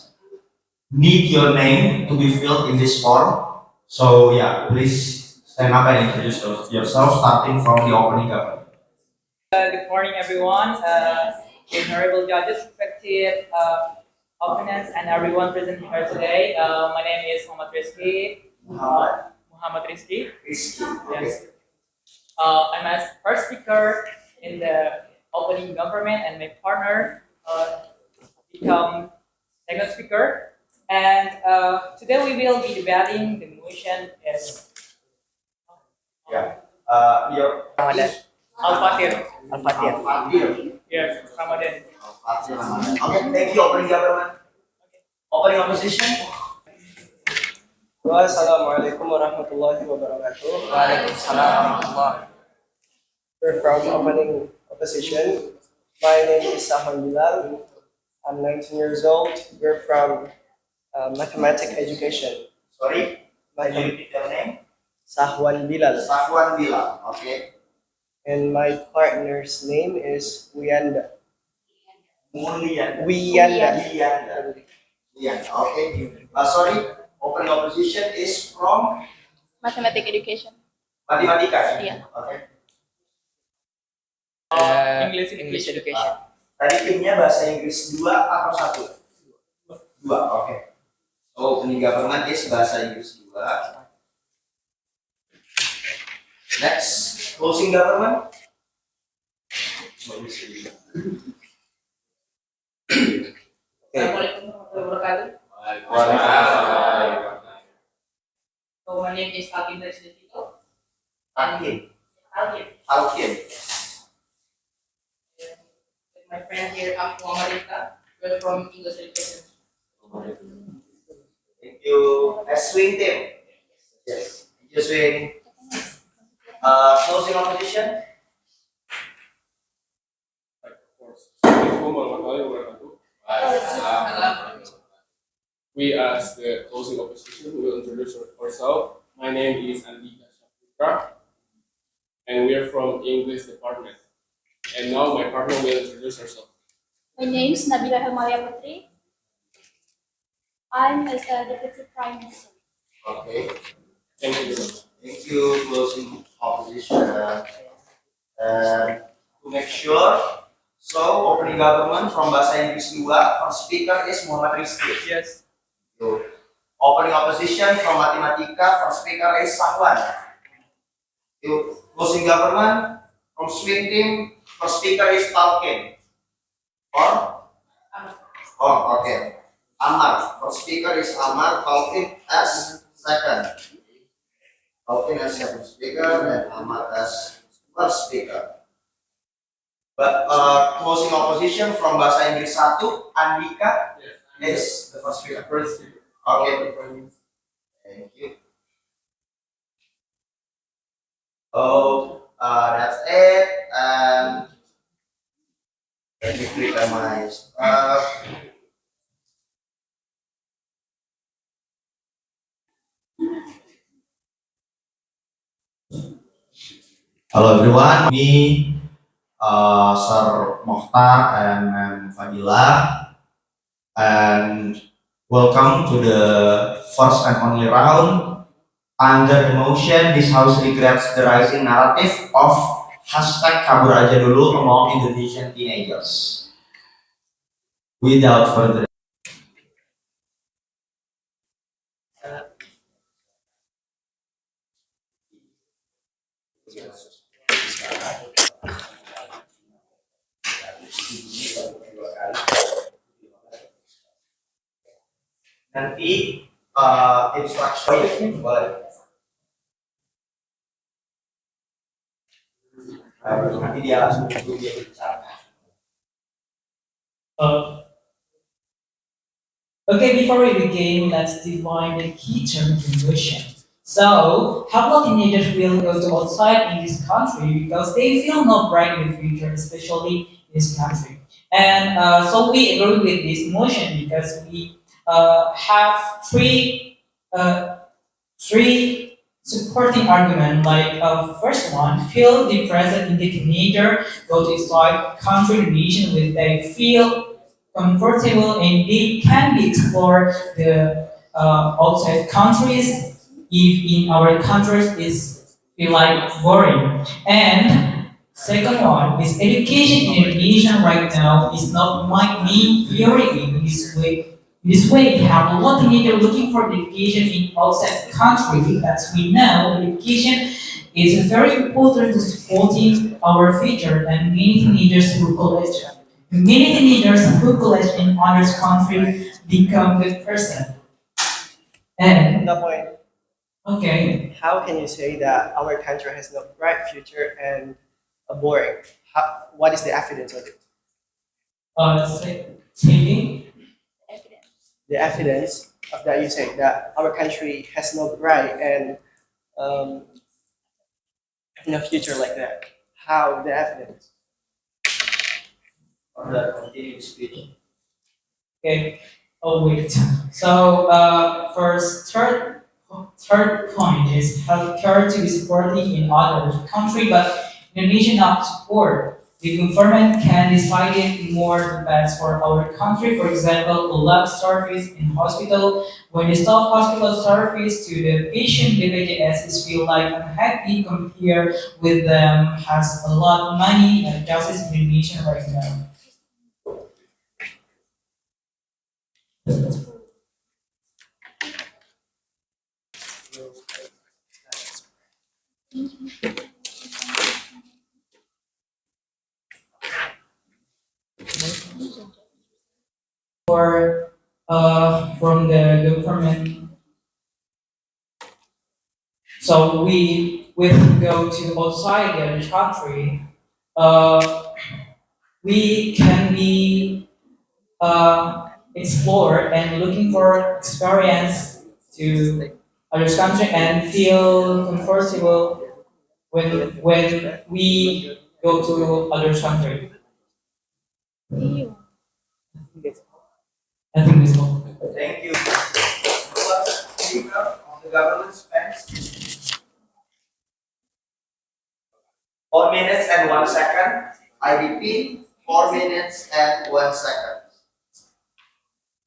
need your name to be filled in this form. So yeah, please stand up and introduce yourself, starting from the opening government. Good morning, everyone. Honorable judges, respected opponents, and everyone present here today. My name is Muhammad Rizky. Muhammad Rizky. Yes. I'm a first speaker in the opening government, and my partner become second speaker. And today we will be debating the motion is Your Al-Fatir. Al-Fatir. Yes, Ramadan. Okay, thank you. Opening government. Opening opposition. Wassalamualaikum warahmatullahi wabarakatuh. We're from opening opposition. My name is Sahwan Bilal. I'm 19 years old. We're from mathematics education. Sorry, can you repeat your name? Sahwan Bilal. Safwan Bilal. Okay. And my partner's name is Wiyanda. Wiyanda. Wiyanda. Okay. Sorry, opening opposition is from Mathematics education. matematika. Iya. Okay. English education. Tadi timnya bahasa Inggris 2 atau 1? 2. Oke. So, opening government is bahasa Inggris 2. Next, closing government. Assalamualaikum warahmatullahi wabarakatuh. So my name is Alvin Resdetito. Alkin. My friend here, I'm Muhammad Rizka. We're from English education. Thank you. Next, swing team. Yes. Thank you, swing. Closing opposition. We, as the closing opposition, will introduce ourselves. My name is Andika Shafika, and we are from English department. And now my partner will introduce herself. My name is Nabila Helmalia Putri. I'm as a deputy prime minister. Okay. Thank you very much. Thank you, closing opposition. To make sure, so opening government from bahasa Inggris 2, first speaker is Muhammad Rizky. Yes. So, opening opposition from matematika, first speaker is Sahwan. Closing government from swing team, first speaker is Talkin. Okay. Amar, first speaker is Amar, Talkin as second. Talkin as second speaker and Amar as first speaker. But closing opposition from bahasa Inggris 1, Andika is the first speaker. Okay. Thank you. Oh, that's it. And let me prepare my stuff. Hello everyone, me Sir Mokhtar and Ma'am Fadila, and welcome to the first and only round. Under the motion, this House regrets the rising narrative of #kabur aja dulu among Indonesian teenagers. Without further nanti instruction boleh. Nanti dia langsung dia bicara. Okay, before we begin, let's define the key term conversion. So, how teenagers will go to outside in this country because they feel no bright in the future, especially in this country. And so we agree with this motion because we have uh, three supporting argument. Like first one, feel depressed in the teenager go to outside country region where they feel comfortable and they can be explore the outside countries if in our countries is feel like boring. And second one is education in Indonesia right now is not my main priority in this way. In this way, we have a lot of teenagers looking for education in outside country. As we know, education is very important to supporting our future and many teenagers who college. Many teenagers who college in other country become good person. And The point. okay, How can you say that our country has no bright future and boring? What is the evidence of it? saving. The evidence of that you say that our country has no bright and um, no future like that. How the evidence? On the continuing speech. Okay. Oh wait. So first, third point is healthcare to be supported in other country, but Indonesia not support. The government can decide it more the best for our country. For example, a lab service in hospital. When you stop hospital service to the patient, BPJS is feel like unhappy compared with them has a lot of money and justice in Indonesia right now. Or from the government. So we go to outside the country. Uh, we can be explore and looking for experience to other country and feel comfortable when we go to other country. I think this one. Thank you. Speaker of the government spends 4 minutes and 1 second. I repeat, 4 minutes and 1 second.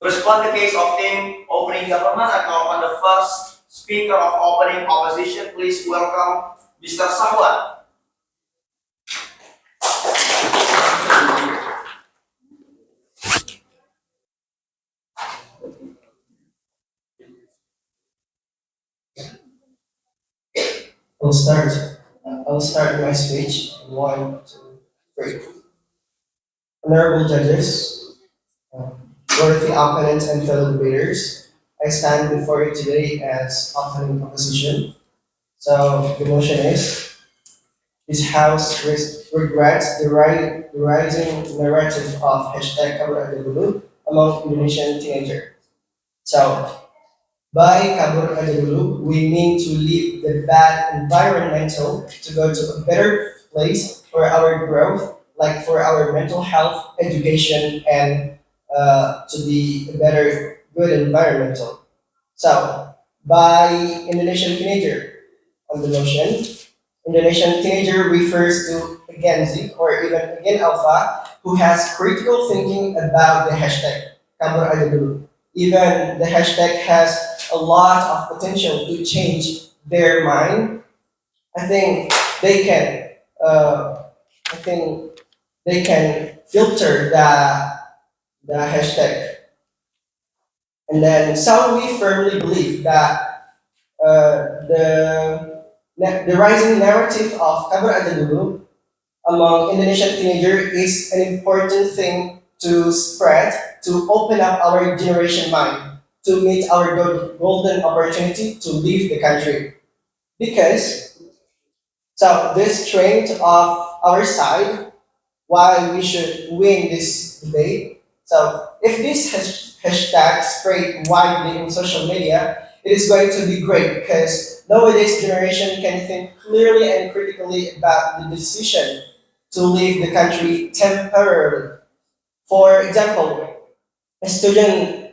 To respond the case of team opening government, I call upon the first speaker of opening opposition. Please welcome Mr. Sahwan. I'll start my speech in 1, 2, 3. Honorable judges, worthy opponents and fellow debaters, I stand before you today as opening opposition. So the motion is, this House regrets the rising narrative of hashtag Kabur Aja Dulu among Indonesian teenagers. So by Kabur Aja Dulu, we mean to leave the bad environmental to go to a better place for our growth, like for our mental health, education, and to be a better, good environmental. So, by Indonesian teenager on the motion, Indonesian teenager refers to a Gen Z or even a Gen Alpha who has critical thinking about the hashtag Kabur Aja Dulu. Even the hashtag has a lot of potential to change their mind. I think they can. I think they can filter the hashtag, and then so we firmly believe that the rising narrative of Kabur Aja Dulu among Indonesian teenagers is an important thing to spread, to open up our generation mind, to meet our golden opportunity to leave the country. Because, so this strength of our side, why we should win this debate. So if this hashtag spread widely in social media, it is going to be great because nowadays generation can think clearly and critically about the decision to leave the country temporarily. For example, a student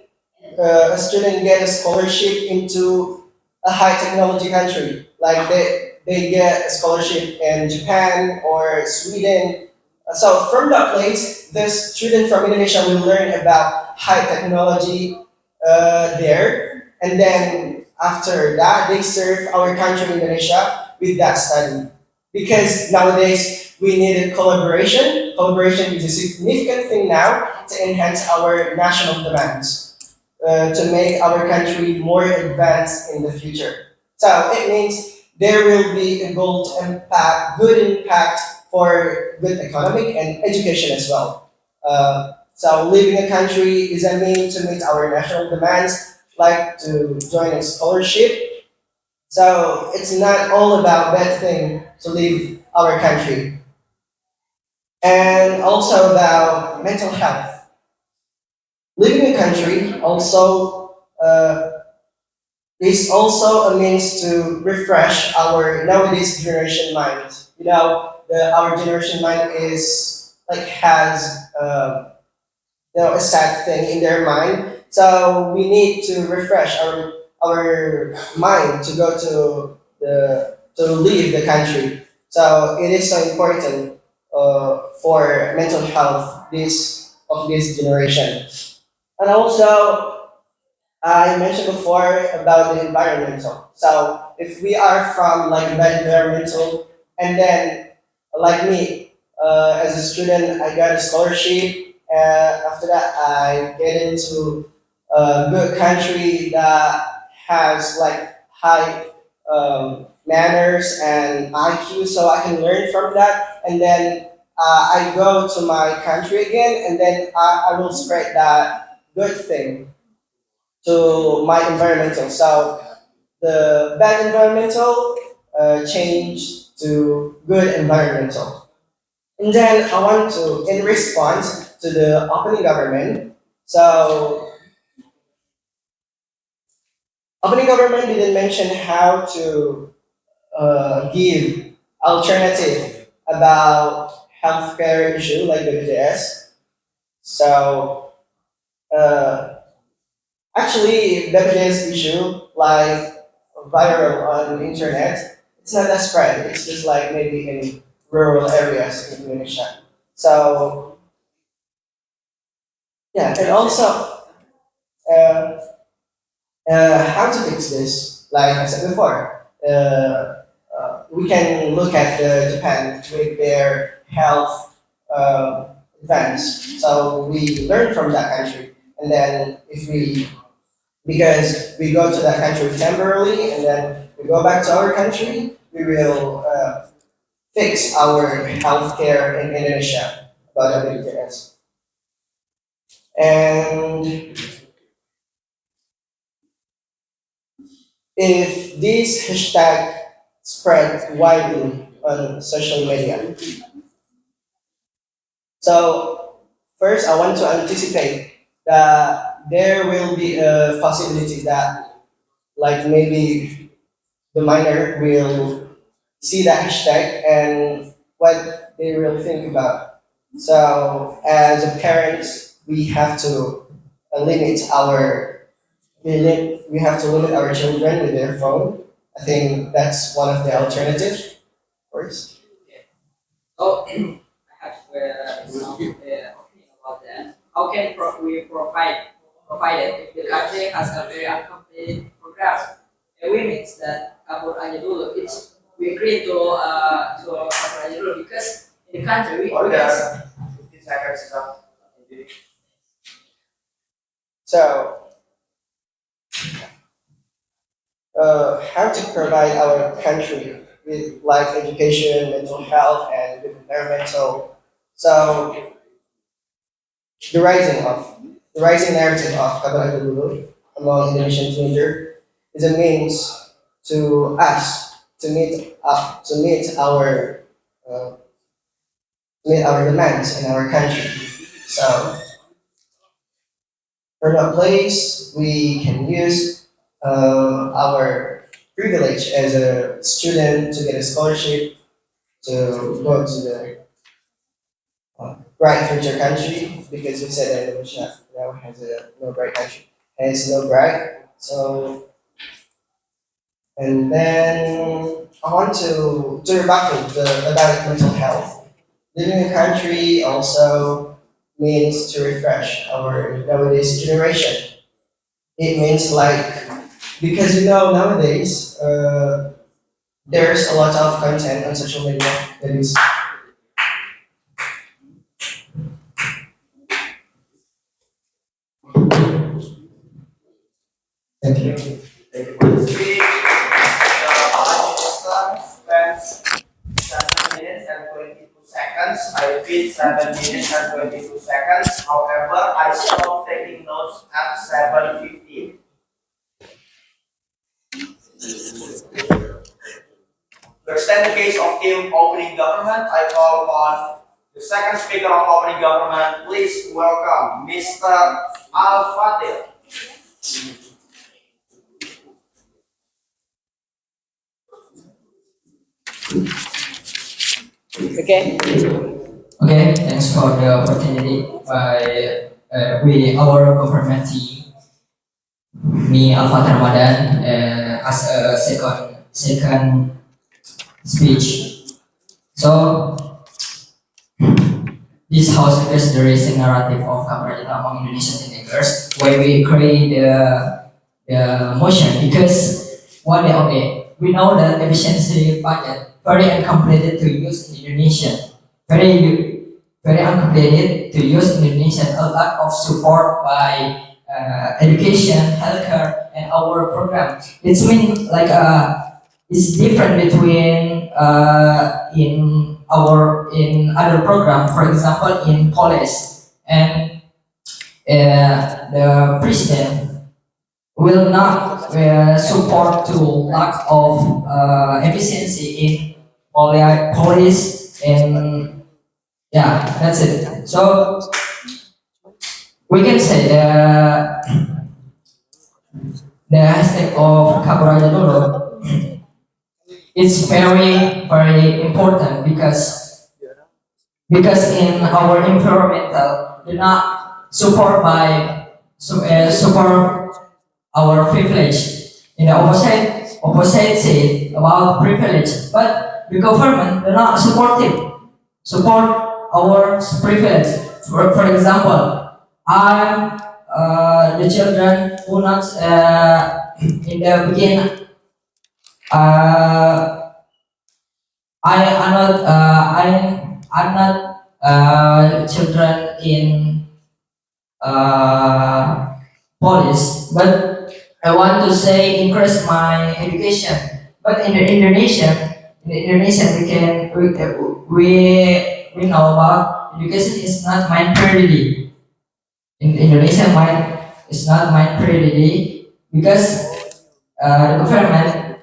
get a scholarship into a high technology country, like they get a scholarship in Japan or Sweden. So from that place, the student from Indonesia will learn about high technology there, and then after that, they serve our country Indonesia with that study. Because nowadays we need a collaboration. Collaboration is a significant thing now to enhance our national demands, to make our country more advanced in the future. So it means there will be a good impact for good economic and education as well. So leaving a country is a mean to meet our national demands, like to join a scholarship. So it's not all about bad thing to leave our country. And also about mental health. Leaving a country also is also a means to refresh our nowadays generation mind. Our generation mind is like has a sad thing in their mind. So we need to refresh our mind to go to leave the country. So it is so important for mental health this generation. And also, I mentioned before about the environmental. So if we are from like the environmental, and then like me, as a student, I got a scholarship. After that, I get into a good country that has like high manners and IQ, so I can learn from that. And then I go to my country again, and then I will spread that good thing to my environmental. So the bad environmental change to good environmental. And then I want to, in response to the opening government, so opening government didn't mention how to give alternative about healthcare issue like BPJS. So actually, BPJS issue like viral on the internet, it's not that spread. It's just like maybe in rural areas in Indonesia. So yeah, and also uh, how to fix this? Like I said before, we can look at Japan with their health advance. So we learn from that country, and then because we go to that country temporarily, and then we go back to our country, we will fix our healthcare in Indonesia about WTS. And if this hashtag spread widely on social media. So first, I want to anticipate that there will be a possibility that, like maybe the minor will see that hashtag and what they will think about. So as a parents, we have to limit our we have to limit our children with their phone. I think that's one of the alternatives, of course. Oh, I have some opinion about that. How can we provide it if the country has a very uncompleted program? And we means that Kabur aja dulu. We agree to Kabur aja dulu because in the country we Okay. 15 seconds is up. So, how to provide our country with like education, mental health, and with environmental. So, the rising narrative of Kabar Dulu among Indonesian teenagers is a means to us to meet our uh, meet our demands in our country. So from a place we can use our privilege as a student to get a scholarship to go to the bright future country, because you said that Indonesia now has no bright country, has no bright. So, and then I want to rebuttal about mental health. Living in a country also means to refresh our nowadays generation. It means like, because nowadays there's a lot of content on social media that is thank you. Thank you for the speech. Our minister spends 7 minutes and 22 seconds. I repeat, 7 minutes and 22 seconds. However, I stopped taking notes at 7:15. To extend the case of team opening government, I call on the second speaker of opening government. Please welcome Mr. Al-Fatih. Okay, thanks for the opportunity by our government team, me Alfat Ramadan, as a second speech. So this house address the recent narrative of Kaprajata among Indonesian teenagers, why we create the motion, because one day, okay, we know that efficiency budget very uncompleted to use in Indonesian, very uncompleted to use in Indonesian, a lack of support by education, healthcare, and our program. It's mean like it's different between in other program, for example in police, and the president will not support to lack of efficiency in police, and yeah, that's it. So we can say the aspect of Kapolda Dulu is very important, because in our environmental do not support our privilege. In the opposite say about privilege, but the government do not support our privilege. For example, I'm the children who not in the beginning. I'm not children in police, but I want to say increase my education. But in Indonesia we know about education is not my priority. In Indonesia, mine is not my priority, because the government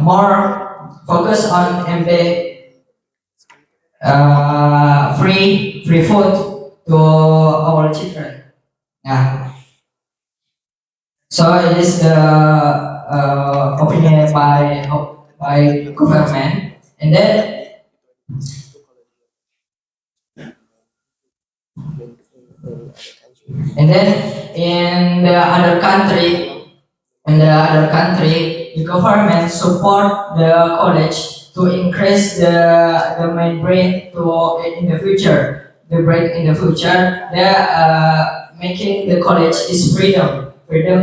more focus on free food to our children. Yeah. So it is the opinion by government, and then in the other country, the government support the college to increase the main brain to in the future. The brain in the future, making the college is freedom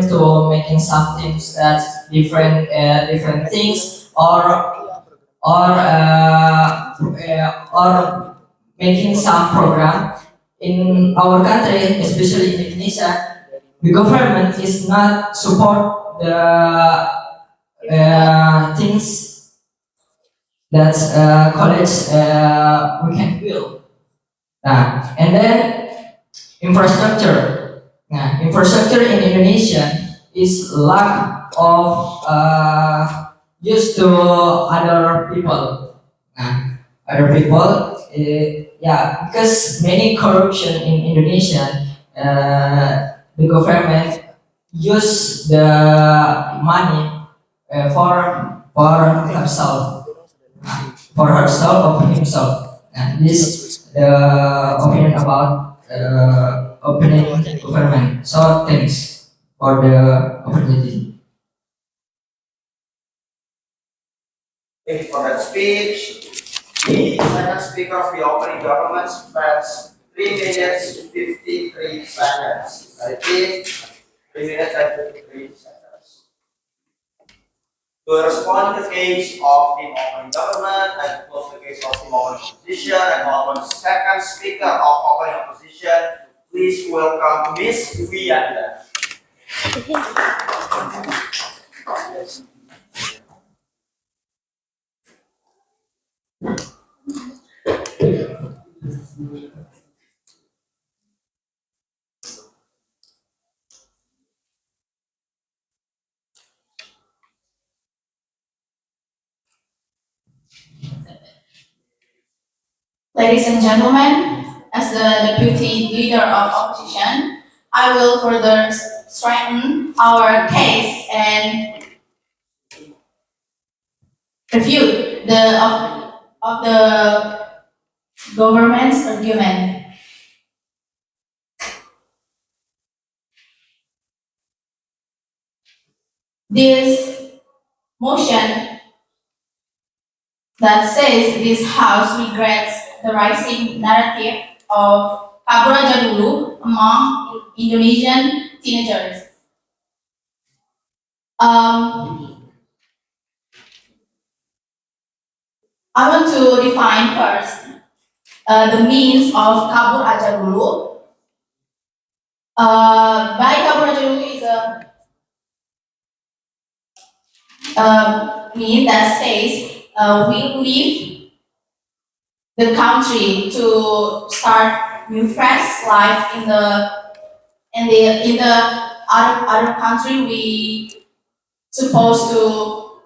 to making some things that different things, or making some program. In our country, especially in Indonesia, the government is not support the things that college we can build. And then infrastructure. Infrastructure in Indonesia is lack of used to other people. Because many corruption in Indonesia, the government use the money for herself, of himself. And this the opinion about opening government. So thanks for the opportunity. Thank you for that speech. The second speaker of the opening government spends 3 minutes 53 seconds. I repeat, 3 minutes and 53 seconds. To respond to the case of team opening government, I close the case of team opening opposition and open the second speaker of opening opposition. Please welcome Miss Wiyanda. Ladies and gentlemen, as the deputy leader of opposition, I will further strengthen our case and refute of the government's argument. This motion that says this House regrets the rising narrative of kabur aja dulu among Indonesian teenagers. I want to define first the means of kabur aja dulu. By kabur aja dulu is a mean that says we leave the country to start new fresh life in the other country we supposed to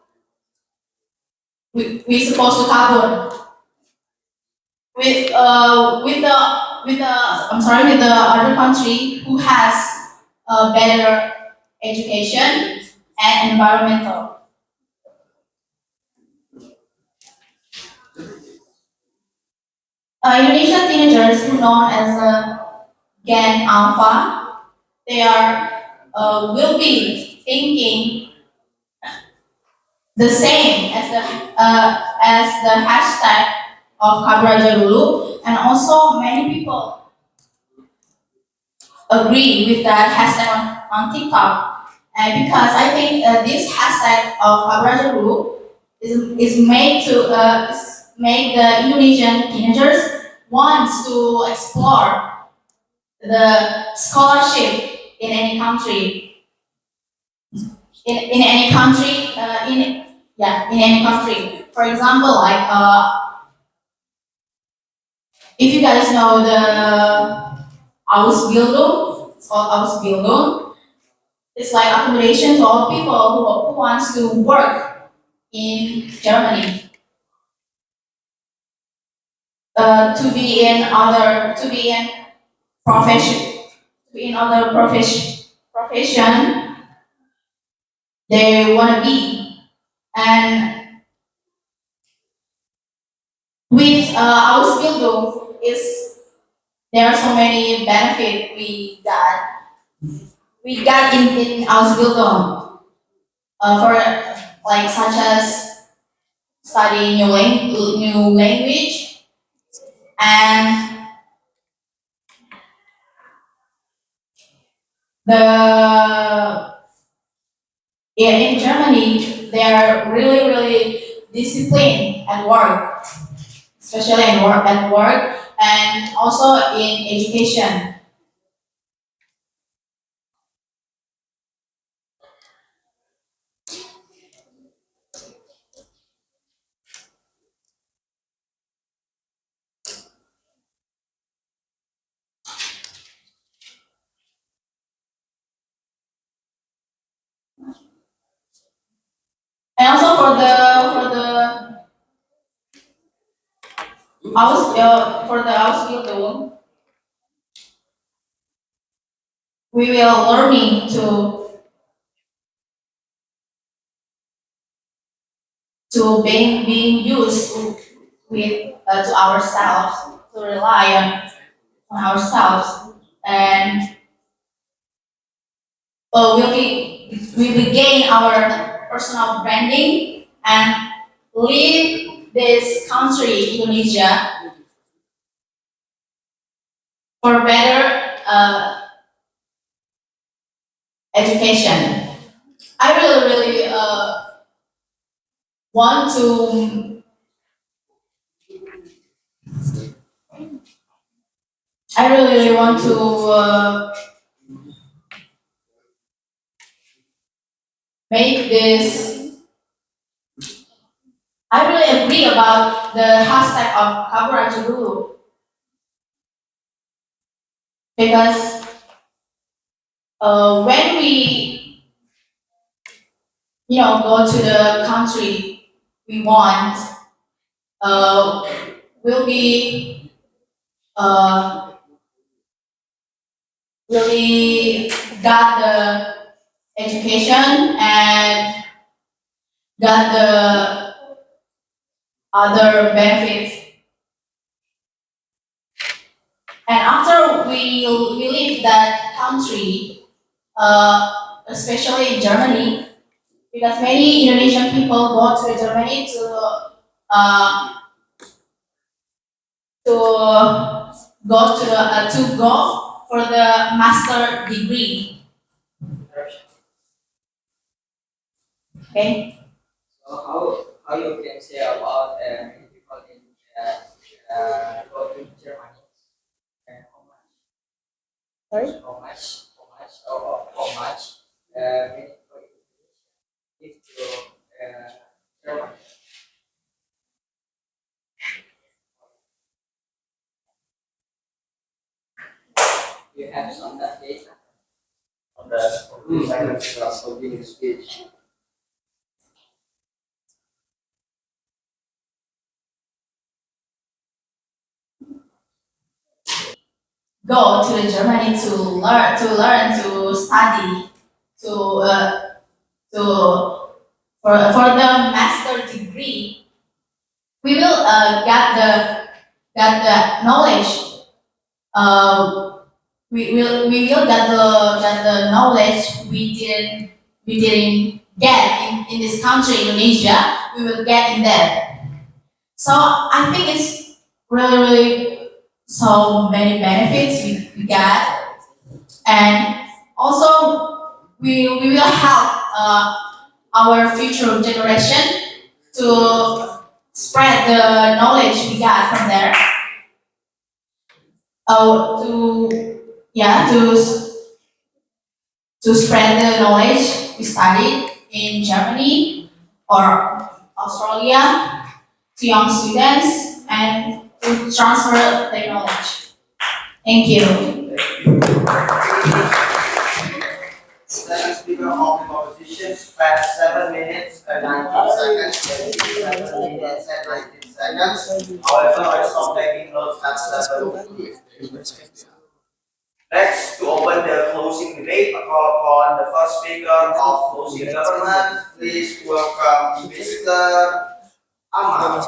kabur with the other country who has a better education and environmental. Indonesian teenagers who known as Gen Alpha, they will be thinking the same as the hashtag of kabur aja dulu, and also many people agree with that hashtag on TikTok. And because I think this hashtag of kabur aja dulu is made to make the Indonesian teenagers wants to explore the scholarship in any country. In any country, in any country. For example, like if you guys know the Ausbildung, it's called Ausbildung. It's like accommodation to all people who wants to work in Germany. To be in other profession they want to be. And with Ausbildung there are so many benefits we got in Ausbildung, for like such as studying new language. And in Germany, they are really disciplined at work, especially at work, and also in education. And also for the Ausbildung, we will learning to being used with to ourselves, to rely on ourselves, and we will gain our personal branding and lead this country, Indonesia, for better education. I really want to. I really want to make this. I really agree about the hashtag of Kaburaja Dulu because when we go to the country we want, will be really got the education and got the other benefits. And after we leave that country, especially in Germany, because many Indonesian people go to Germany to go for the master degree. Okay. So how you can say about people in go to Germany and how much? Sorry? How much many people if to Germany? You have some that data On the speech. Go to Germany to to study, to for the master degree. We will get the knowledge. We will get the knowledge we didn't get in this country, Indonesia. We will get in there. So I think it's really so many benefits we get, and also we will help our future generation to spread the knowledge we got from there. To spread the knowledge we studied in Germany or Australia to young students and to transfer their knowledge. Thank you. Second speaker of the opposition spent 7 minutes and 19 seconds. 7 minutes and 19 seconds. However, I stopped taking notes at 7. Next, to open the closing debate, I call upon the first speaker of closing government. Please welcome Mr. Ahmad.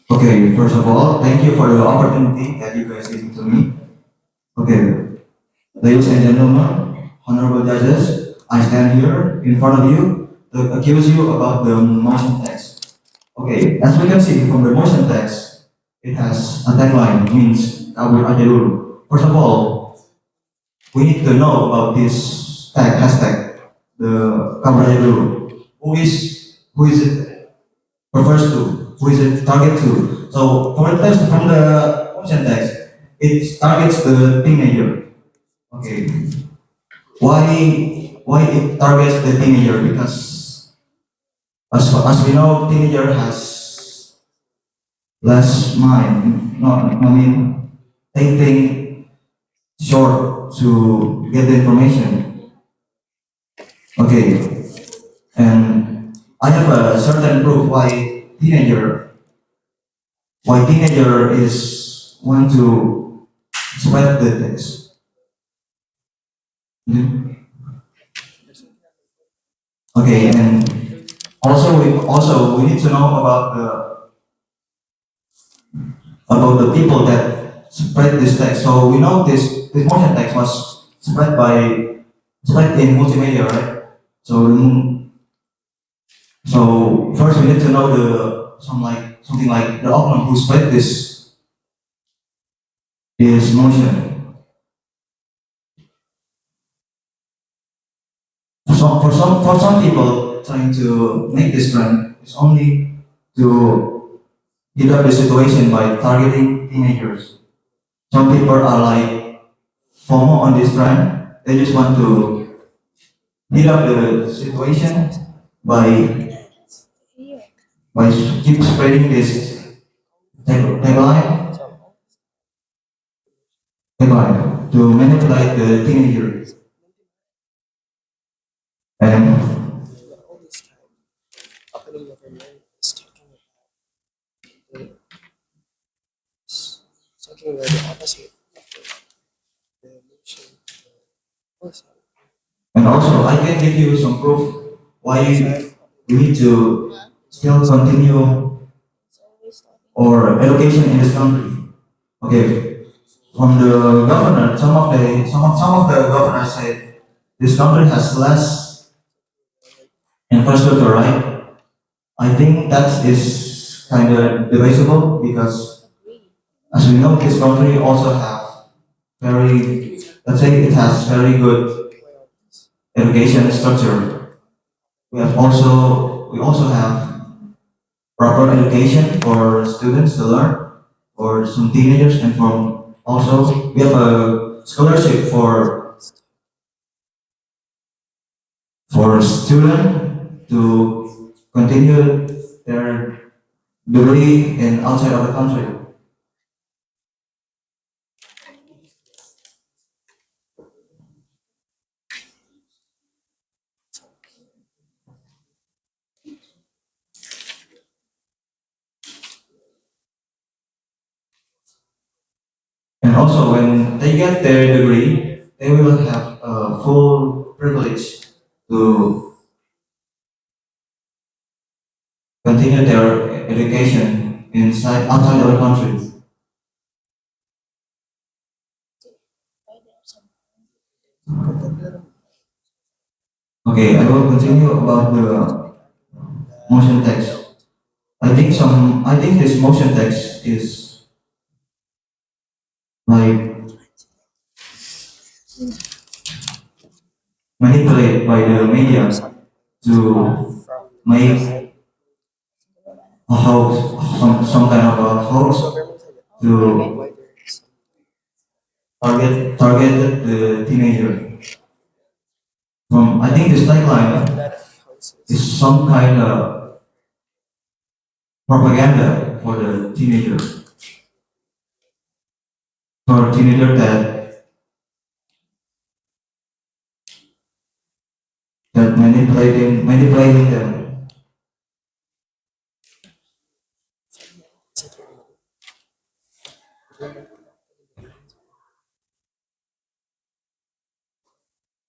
Okay, first of all, thank you for the opportunity that you guys gave to me. Okay, ladies and gentlemen, honorable judges, I stand here in front of you to accuse you about the motion text. Okay, as we can see from the motion text, it has a tagline, means kabur aja dulu. First of all, we need to know about this hashtag, the kabur aja dulu. Who is it refers to? Who is it target to? So from the motion text, it targets the teenager. Okay. Why it targets the teenager? Because as we know, teenager has less mind. Thinking short to get the information. Okay, and I have a certain proof why teenager is want to spread the text. Okay, and also we need to know about the people that spread this text. So we know this motion text was spread in multimedia, right? So first we need to know something like the oknum who spread this motion. So for some people trying to make this trend is only to heat up the situation by targeting teenagers. Some people are like FOMO on this trend. They just want to heat up the situation by keep spreading this tagline to manipulate the teenager. And talking about the opposite of the motion. And also, I can give you some proof why we need to still continue our education in this country. Okay, from the governor, some of the governors said this country has less infrastructure, right? I think that is kind of debatable because, as we know, this country also have let's say it has very good education structure. We also have proper education for students to learn, for some teenagers, and also we have a scholarship for students to continue their degree in outside of the country. And also, when they get their degree, they will have a full privilege to continue their education outside our country. Okay, I will continue about the motion text. I think this motion text is like manipulated by the media to make a hoax, some kind of a hoax to target the teenager. I think this tagline is some kind of propaganda for the teenager, for a teenager that manipulating them.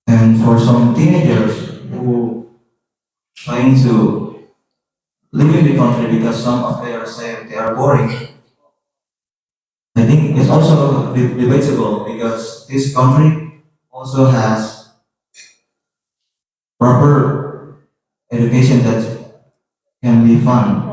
And for some teenagers who trying to live in the country because some of them say they are boring, I think it's also debatable because this country also has proper education that can be fun.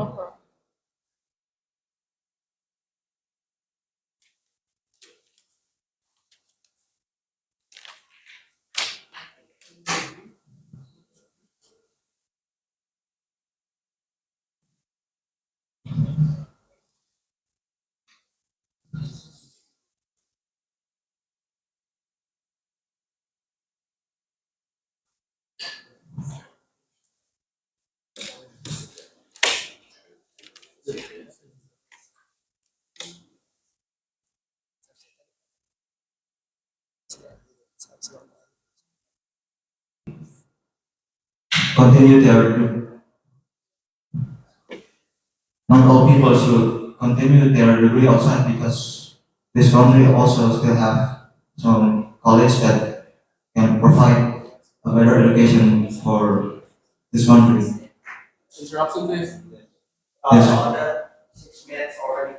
continue their, not all people should continue their degree outside, because this country also still have some college that can provide a better education for this country. Interruption, please. Yes. Order 6 minutes already.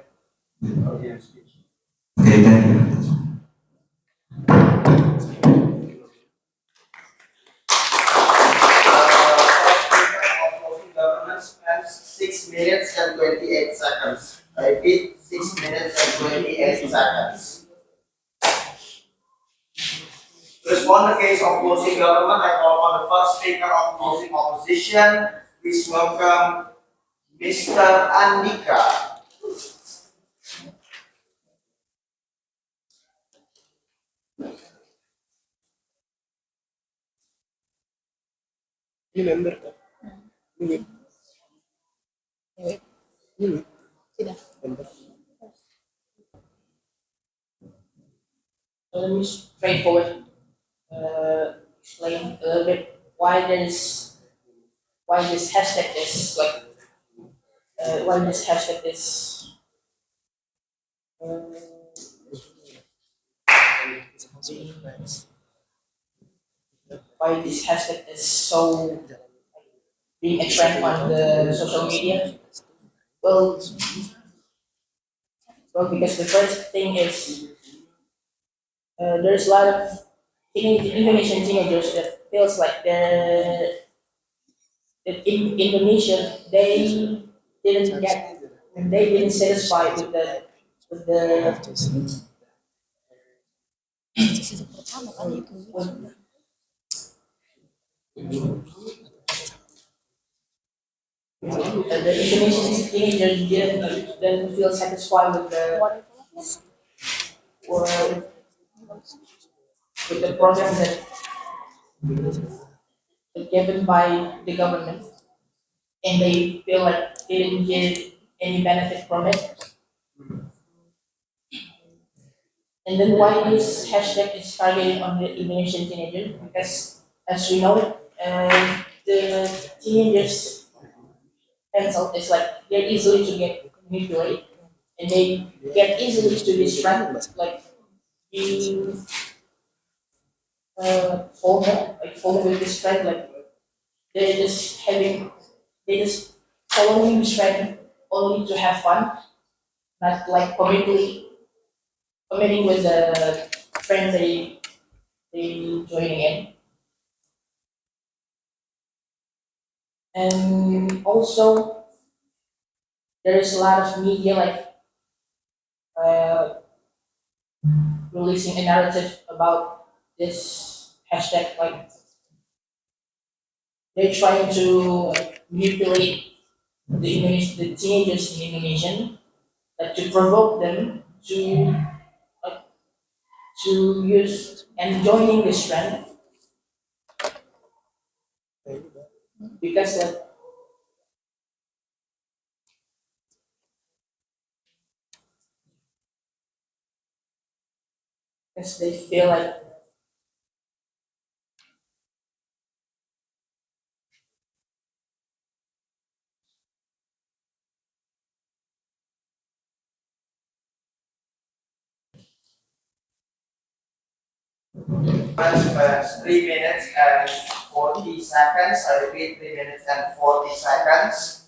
Okay, thank you. That's all. Closing government spends 6 minutes and 28 seconds. I repeat, 6 minutes and 28 seconds. To respond to the case of closing government, I call upon the first speaker of closing opposition. Please welcome Mr. Andika. Ini member kan? Ini. Ini. Sudah. Member. Let me straightforward explain a little bit why this hashtag is why this hashtag is why this hashtag is so being a trend on the social media. Well, because the first thing is there's a lot of Indonesian teenagers that feels like that in Indonesia they didn't satisfy with the Indonesian teenagers didn't feel satisfied with the program that given by the government, and they feel like they didn't get any benefit from it. And then why this hashtag is targeted on the Indonesian teenagers? Because as we know, the teenagers' pencil is like they're easily to get manipulated, and they get easily to distract, like you follow with this trend, like they just following this trend only to have fun, not like committing with the trend they joining in. And also there is a lot of media like releasing a narrative about this hashtag, like they're trying to manipulate the teenagers in Indonesia, like to provoke them to use and joining this trend, because they feel like Spends 3 minutes and 40 seconds. I repeat, 3 minutes and 40 seconds.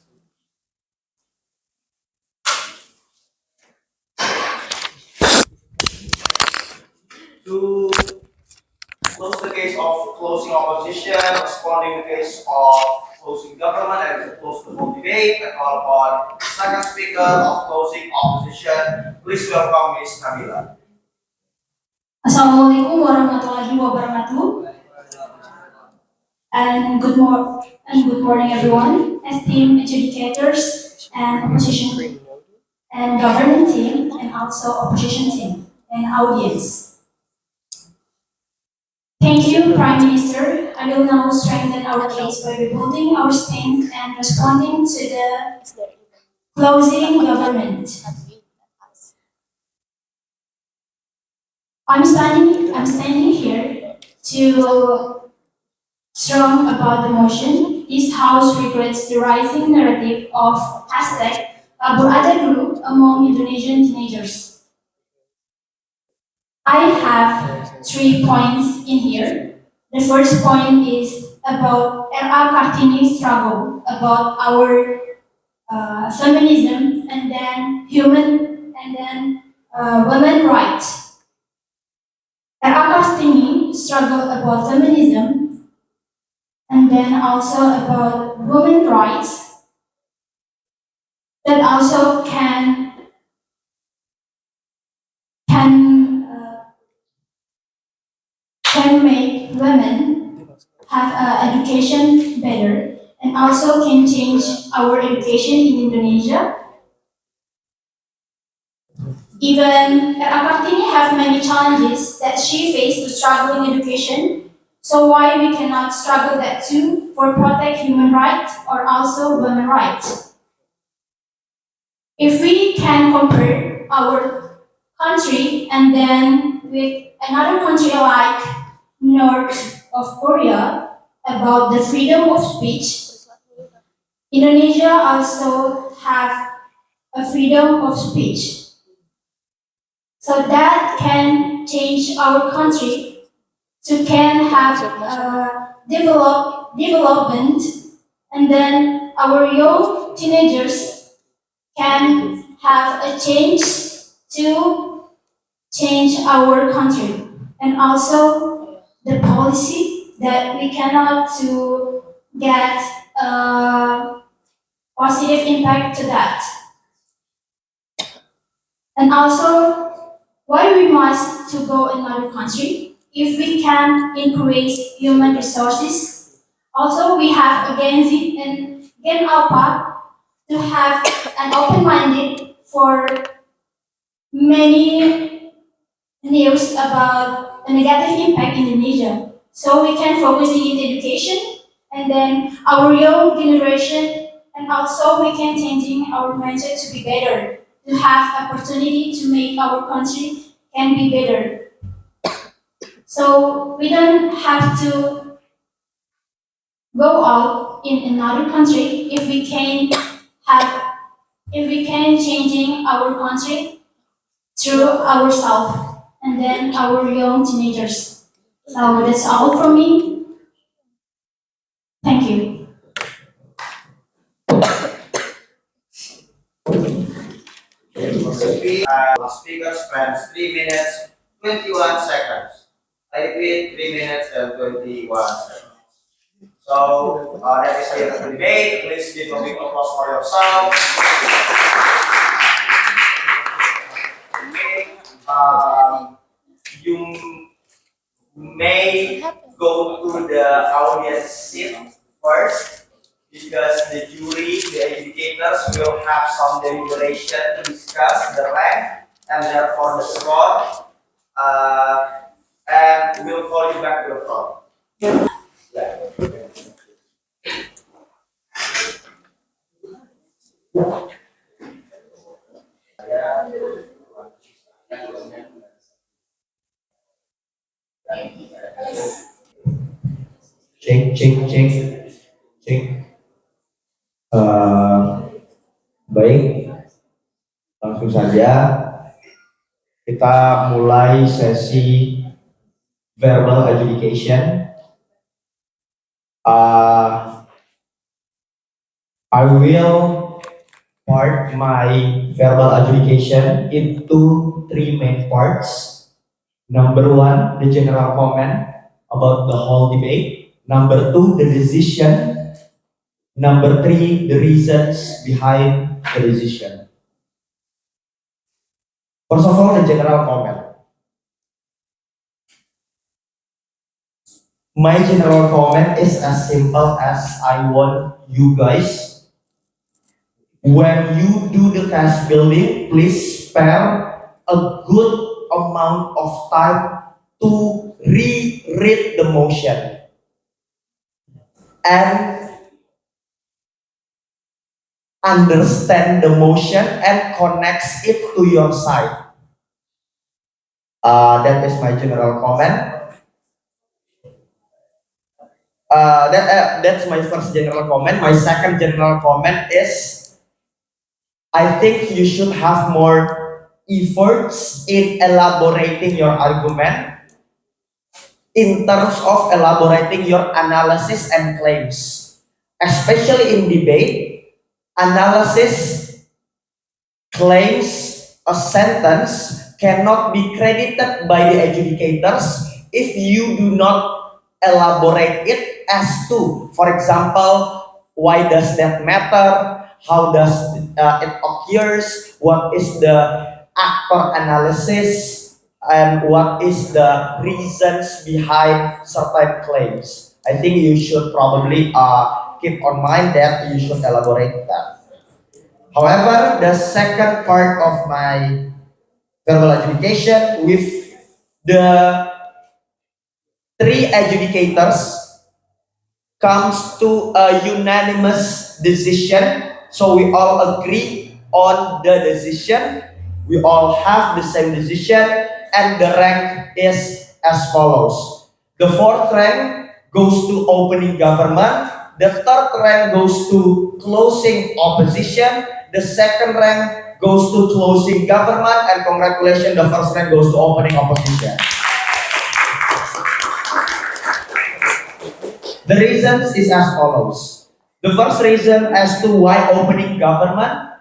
To close the case of closing opposition, responding the case of closing government, and to close the whole debate, I call upon the second speaker of closing opposition. Please welcome Ms. Nabila. Assalamualaikum warahmatullahi wabarakatuh. And good morning everyone, esteemed adjudicators and opposition and government team, and also opposition team and audience. Thank you, Prime Minister. I will now strengthen our case by rebuilding our stance and responding to the closing government. I'm standing here to strong about the motion this House regrets the rising narrative of hashtag kabur aja dulu among Indonesian teenagers. I have 3 points in here. The first point is about R.A. Kartini's struggle about our feminism and then women rights. R.A. Kartini struggled about feminism and then also about women rights that also can make women have education better and also can change our education in Indonesia. Even R.A. Kartini have many challenges that she faced to struggle in education. So why we cannot struggle that too for protect human rights or also women rights? If we can compare our country and then with another country like North of Korea about the freedom of speech, Indonesia also have a freedom of speech. So that can change our country to can have development, and then our young teenagers can have a change to change our country, and also the policy that we cannot to get a positive impact to that, and also why we must to go another country if we can increase human resources. Also, we have Gen Z and Gen Alpha to have an open-minded for many news about the negative impact in Indonesia. So we can focus in education and then our young generation, and also we can changing our mindset to be better, to have opportunity to make our country can be better. So we don't have to go out in another country if we can changing our country through ourselves and then our young teenagers. So that's all from me. Thank you. Speaker spends 3 minutes 21 seconds. I repeat, 3 minutes and 21 seconds. So that is the end of the debate. Please give a big applause for yourself. You may go to the audience seat first, because the jury, the educators will have some deliberation to discuss the rank and therefore the score, and we'll call you back to the front. Cek. Baik, langsung saja kita mulai sesi verbal adjudication. I will part my verbal adjudication into 3 main parts. Number 1, the general comment about the whole debate. Number 2, the decision. Number 3, the reasons behind the decision. First of all, the general comment. My general comment is as simple as I want you guys, when you do the cast building, please spare a good amount of time to reread the motion and understand the motion and connects it to your side. That is my general comment. That's my first general comment. My second general comment is, I think you should have more efforts in elaborating your argument in terms of elaborating your analysis and claims. Especially in debate, analysis, claims, a sentence cannot be credited by the adjudicators if you do not elaborate it as to, for example, why does that matter, how does it occurs, what is the actor analysis, and what is the reasons behind certain claims. I think you should probably keep on mind that you should elaborate that. However, the second part of my verbal adjudication with the three adjudicators comes to a unanimous decision. So we all agree on the decision. We all have the same decision, and the rank is as follows. The fourth rank goes to opening government. The third rank goes to closing opposition. The second rank goes to closing government, and congratulations, the first rank goes to opening opposition. The reasons is as follows. The first reason as to why opening government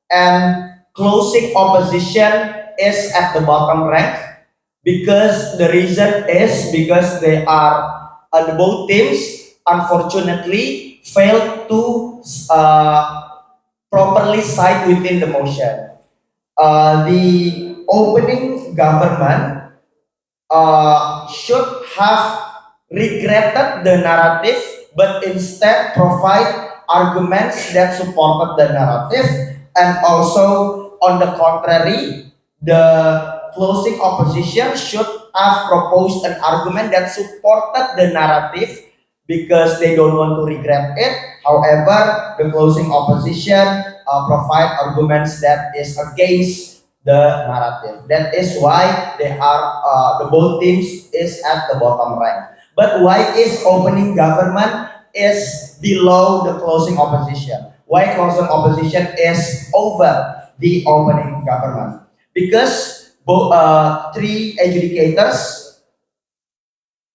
and closing opposition is at the bottom rank, because the reason is because they are both teams unfortunately failed to properly side within the motion. The opening government should have regretted the narrative, but instead provide arguments that supported the narrative, and also on the contrary, the closing opposition should have proposed an argument that supported the narrative because they don't want to regret it. However, the closing opposition provide arguments that is against the narrative. That is why they are the both teams is at the bottom rank. But why is opening government is below the closing opposition? Why closing opposition is over the opening government? Because both three adjudicators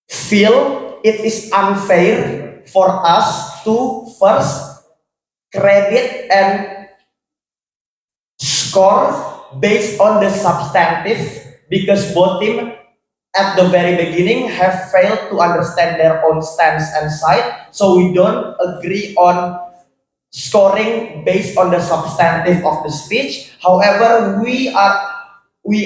feel it is unfair for us to first credit and score based on the substantive, because both teams at the very beginning have failed to understand their own stance and side, so we don't agree on scoring based on the substantive of the speech. However, we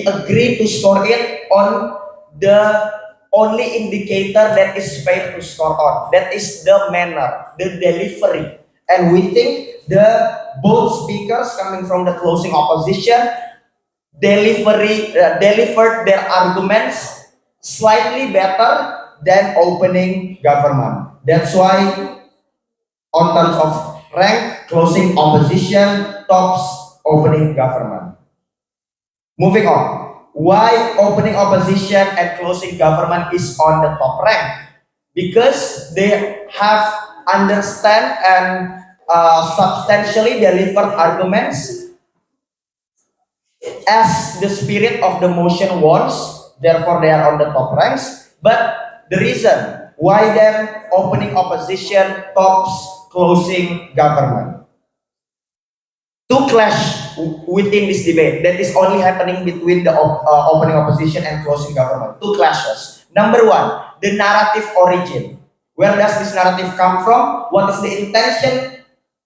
agree to score it on the only indicator that is fair to score on, that is the manner, the delivery. And we think both speakers coming from the closing opposition delivered their arguments slightly better than opening government. That's why on terms of rank, closing opposition tops opening government. Moving on, why opening opposition and closing government is on the top rank? Because they have understand and substantially delivered arguments as the spirit of the motion wants. Therefore, they are on the top ranks. But the reason why then opening opposition tops closing government? Two clash within this debate that is only happening between the opening opposition and closing government. Two clashes. Number one, the narrative origin. Where does this narrative come from? What is the intention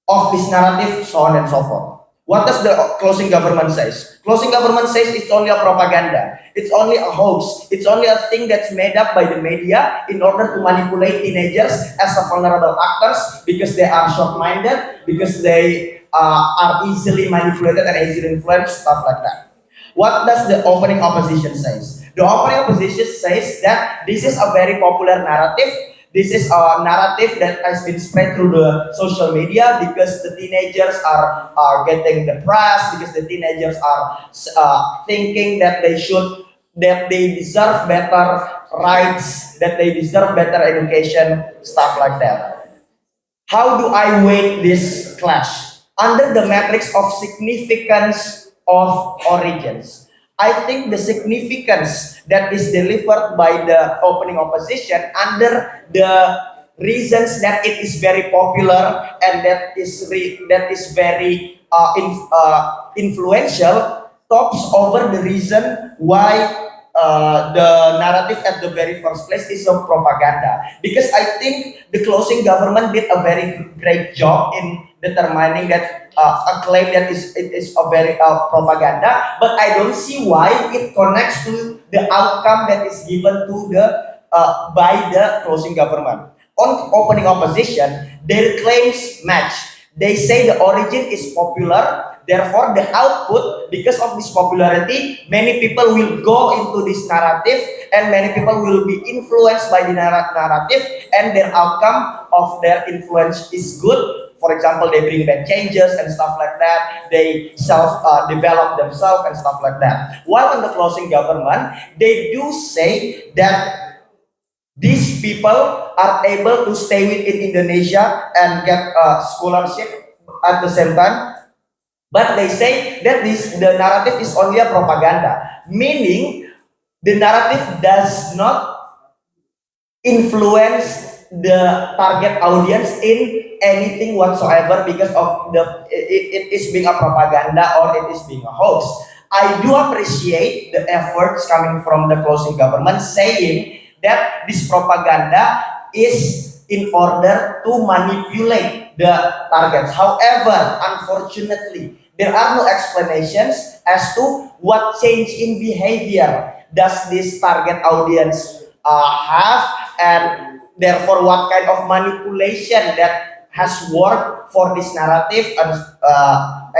of this narrative? So on and so forth. What does the closing government says? Closing government says it's only a propaganda. It's only a hoax. It's only a thing that's made up by the media in order to manipulate teenagers as a vulnerable actors because they are short-minded, because they are easily manipulated and easily influenced, stuff like that. What does the opening opposition says? The opening opposition says that this is a very popular narrative. This is a narrative that has been spread through the social media because the teenagers are getting depressed, because the teenagers are thinking that they deserve better rights, that they deserve better education, stuff like that. How do I weight this clash? Under the matrix of significance of origins, I think the significance that is delivered by the opening opposition under the reasons that it is very popular and that is very influential tops over the reason why the narrative at the very first place is of propaganda, because I think the closing government did a very great job in determining that a claim that it is a very propaganda, but I don't see why it connects to the outcome that is given to the by the closing government. On opening opposition, their claims match. They say the origin is popular, therefore the output, because of this popularity, many people will go into this narrative and many people will be influenced by the narrative, and their outcome of their influence is good. For example, they bring back changes and stuff like that. They self-develop themselves and stuff like that. While in the closing government, they do say that these people are able to stay within Indonesia and get a scholarship at the same time, but they say that the narrative is only a propaganda, meaning the narrative does not influence the target audience in anything whatsoever because of it is being a propaganda or it is being a hoax. I do appreciate the efforts coming from the closing government saying that this propaganda is in order to manipulate the targets. However, unfortunately, there are no explanations as to what change in behavior does this target audience have, and therefore what kind of manipulation that has worked for this narrative and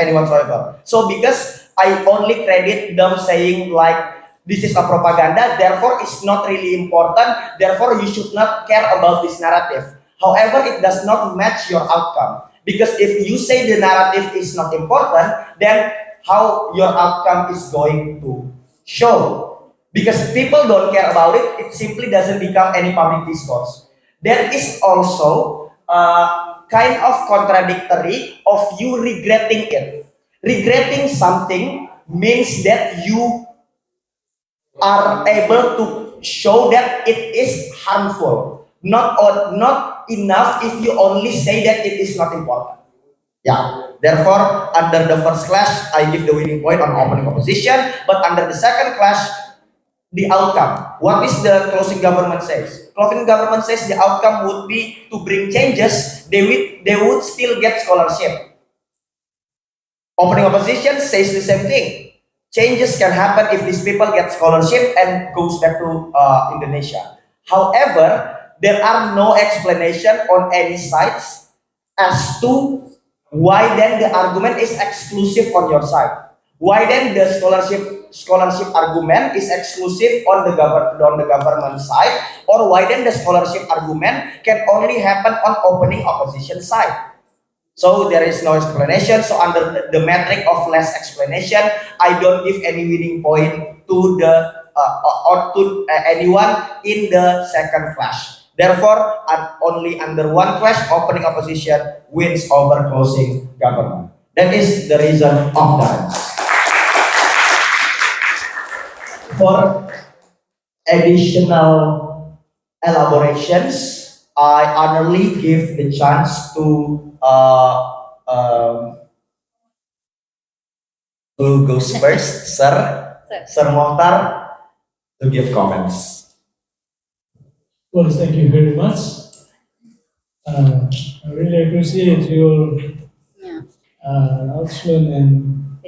any whatsoever. So because I only credit them saying like, this is a propaganda, therefore it's not really important, therefore you should not care about this narrative. However, it does not match your outcome. Because if you say the narrative is not important, then how your outcome is going to show. Because people don't care about it, it simply doesn't become any public discourse. There is also kind of contradictory of you regretting it. Regretting something means that you are able to show that it is harmful. Not enough if you only say that it is not important. Yeah. Therefore, under the first clash, I give the winning point on opening opposition. But under the second clash, the outcome. What is the closing government says? Closing government says the outcome would be to bring changes. They would still get scholarship. Opening opposition says the same thing. Changes can happen if these people get scholarship and goes back to Indonesia. However, there are no explanation on any sides as to why then the argument is exclusive on your side. Why then the scholarship argument is exclusive on the government side, or why then the scholarship argument can only happen on opening opposition side? So there is no explanation. So under the metric of less explanation, I don't give any winning point to the or to anyone in the second clash. Therefore, only under one clash, opening opposition wins over closing government. That is the reason of that. For additional elaborations, I honorably give the chance to who goes first, Sir Mohtar, to give comments. Well, thank you very much. I really appreciate your announcement and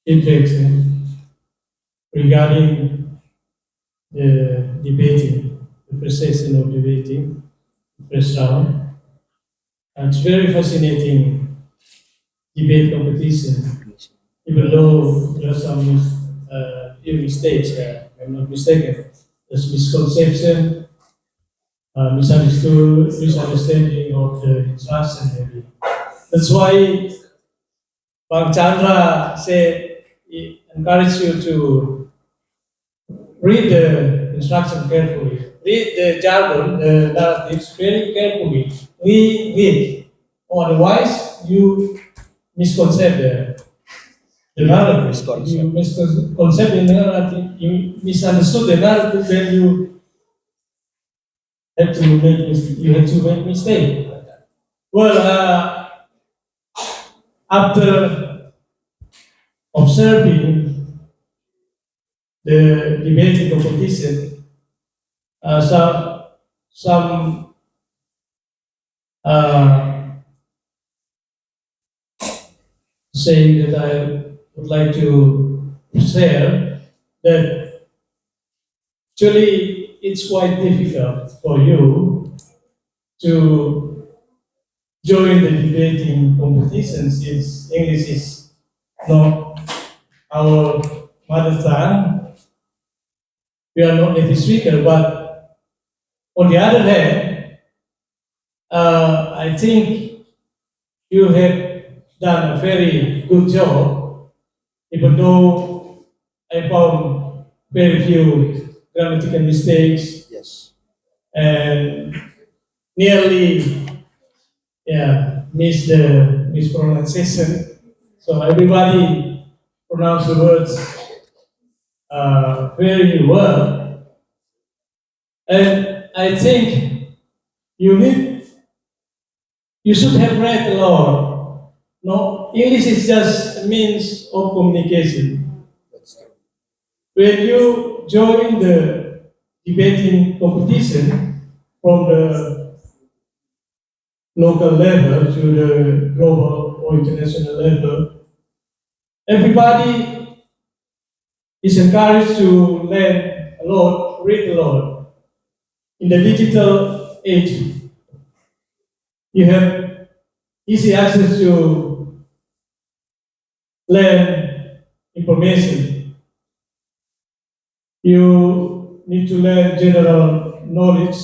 feedback regarding the debating, the first session of debating, the first round. It's very fascinating debate competition, even though there are some few mistakes, if I'm not mistaken. There's misconception, misunderstanding of the instruction maybe. That's why Bang Chandra said he encouraged you to read the instruction carefully. Read the jargon, the narratives very carefully. Read. Otherwise, you misconcept the narrative. You misconcept the narrative. You misunderstood the narrative. Then you have to make mistake. Well, after observing the debating competition, some saying that I would like to share that actually it's quite difficult for you to join the debating competition since English is not our mother tongue. We are not native speaker, but on the other hand, I think you have done a very good job, even though I found very few grammatical mistakes. Yes. And nearly, missed the mispronunciation. So everybody pronounced the words very well. And I think you should have read a lot. No, English is just a means of communication. When you join the debating competition from the local level to the global or international level, everybody is encouraged to learn a lot, read a lot. In the digital age, you have easy access to learn information. You need to learn general knowledge,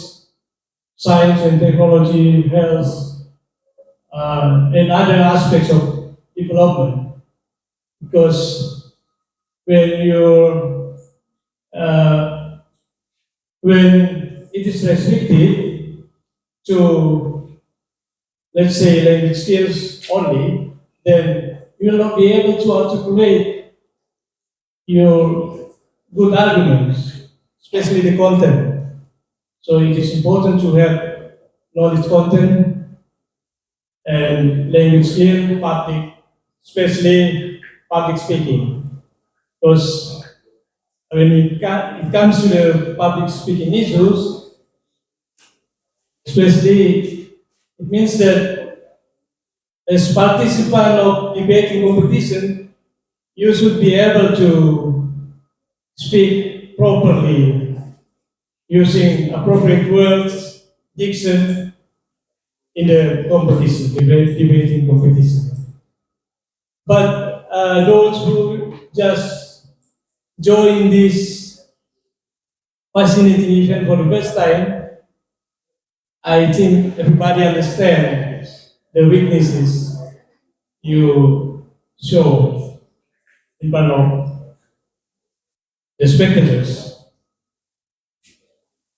science and technology, health, and other aspects of development. Because when it is restricted to, let's say, language skills only, then you will not be able to articulate your good arguments, especially the content. So it is important to have knowledge content and language skill, especially public speaking. Because when it comes to the public speaking issues, especially, it means that as participant of debating competition, you should be able to speak properly, using appropriate words, diction in the competition, debating competition. But those who just join this fascinating event for the first time, I think everybody understands the weaknesses you show in front of the spectators.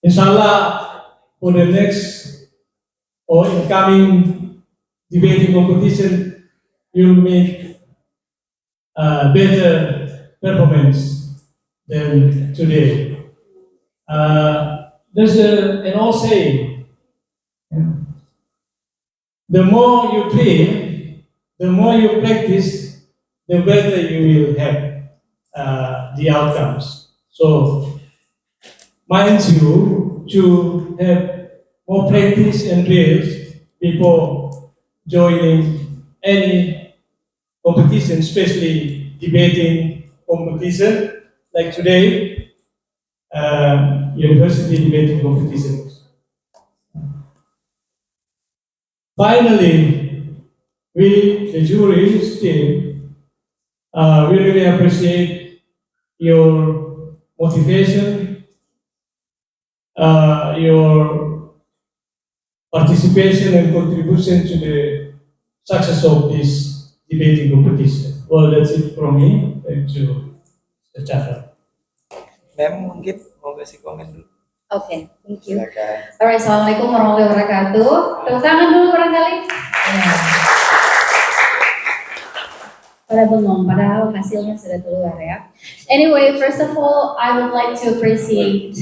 Inshallah, for the next or incoming debating competition, you'll make better performance than today. There's an old saying, the more you play, the more you practice, the better you will have the outcomes. So, mind you to have more practice and drills before joining any competition, especially debating competition like today, university debating competition. Finally, we, the jury team, we really appreciate your motivation, your participation and contribution to the success of this debating competition. Well, that's it from me. Thank you, Mr. Chaffer. mungkin mau kasih komen dulu. Oke, thank you. Silakan. Alright, assalamualaikum warahmatullahi wabarakatuh. Tepuk tangan dulu barangkali. Ya. Pada bengong, padahal hasilnya sudah keluar ya. Anyway, first of all, I would like to appreciate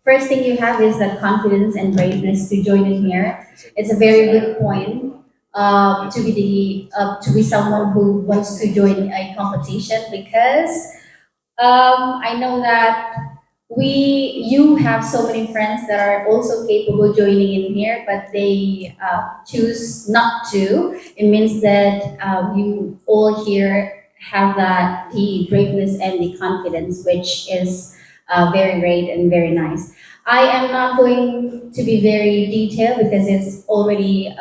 first thing you have is that confidence and braveness to join in here. It's a very good point to be someone who wants to join a competition because I know that you have so many friends that are also capable joining in here, but they choose not to. It means that you all here have the braveness and the confidence, which is very great and very nice. I am not going to be very detailed because it's already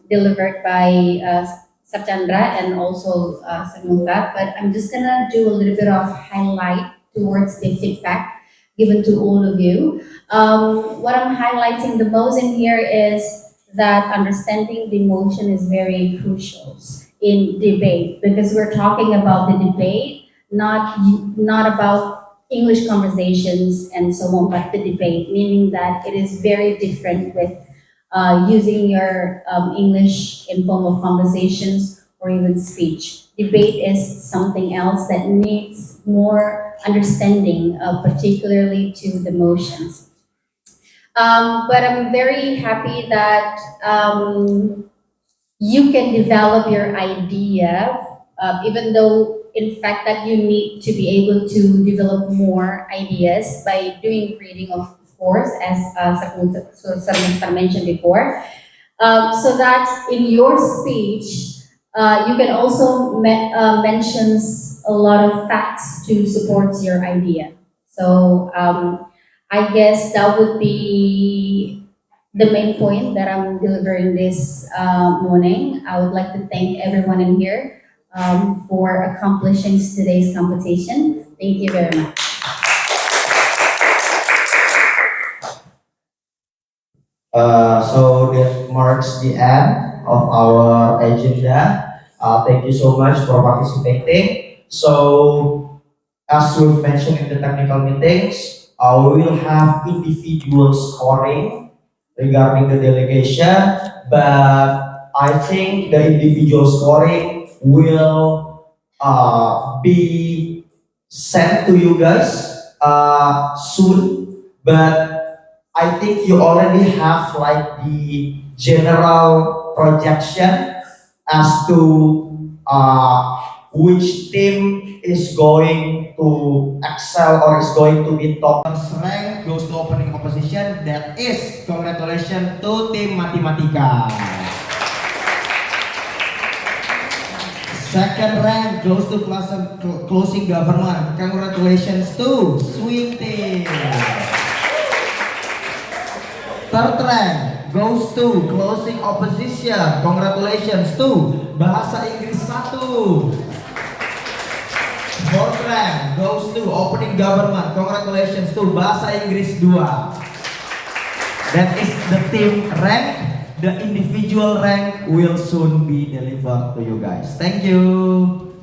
delivered by Sapchandra and also Samantha, but I'm just gonna do a little bit of highlight towards the feedback given to all of you. What I'm highlighting the most in here is that understanding the emotion is very crucial in debate because we're talking about the debate, not about English conversations and so on, but the debate, meaning that it is very different with using your English in form of conversations or even speech. Debate is something else that needs more understanding, particularly to the motions. But I'm very happy that you can develop your idea, even though in fact that you need to be able to develop more ideas by doing reading, of course, as Sarmita mentioned before, so that in your speech, you can also mention a lot of facts to support your idea. So I guess that would be the main point that I'm delivering this morning. I would like to thank everyone in here for accomplishing today's competition. Thank you very much. So that marks the end of our agenda. Thank you so much for participating. So, as we've mentioned in the technical meetings, we will have individual scoring regarding the delegation, but I think the individual scoring will be sent to you guys soon, but I think you already have like the general projection as to which team is going to excel or is going to be top. Rank goes to opening opposition. That is congratulations to Team Matematika. Second rank goes to closing government. Congratulations to Swing Team. Third rank goes to closing opposition. Congratulations to Bahasa Inggris 1. Fourth rank goes to opening government. Congratulations to Bahasa Inggris 2. That is the team rank. The individual rank will soon be delivered to you guys. Thank you.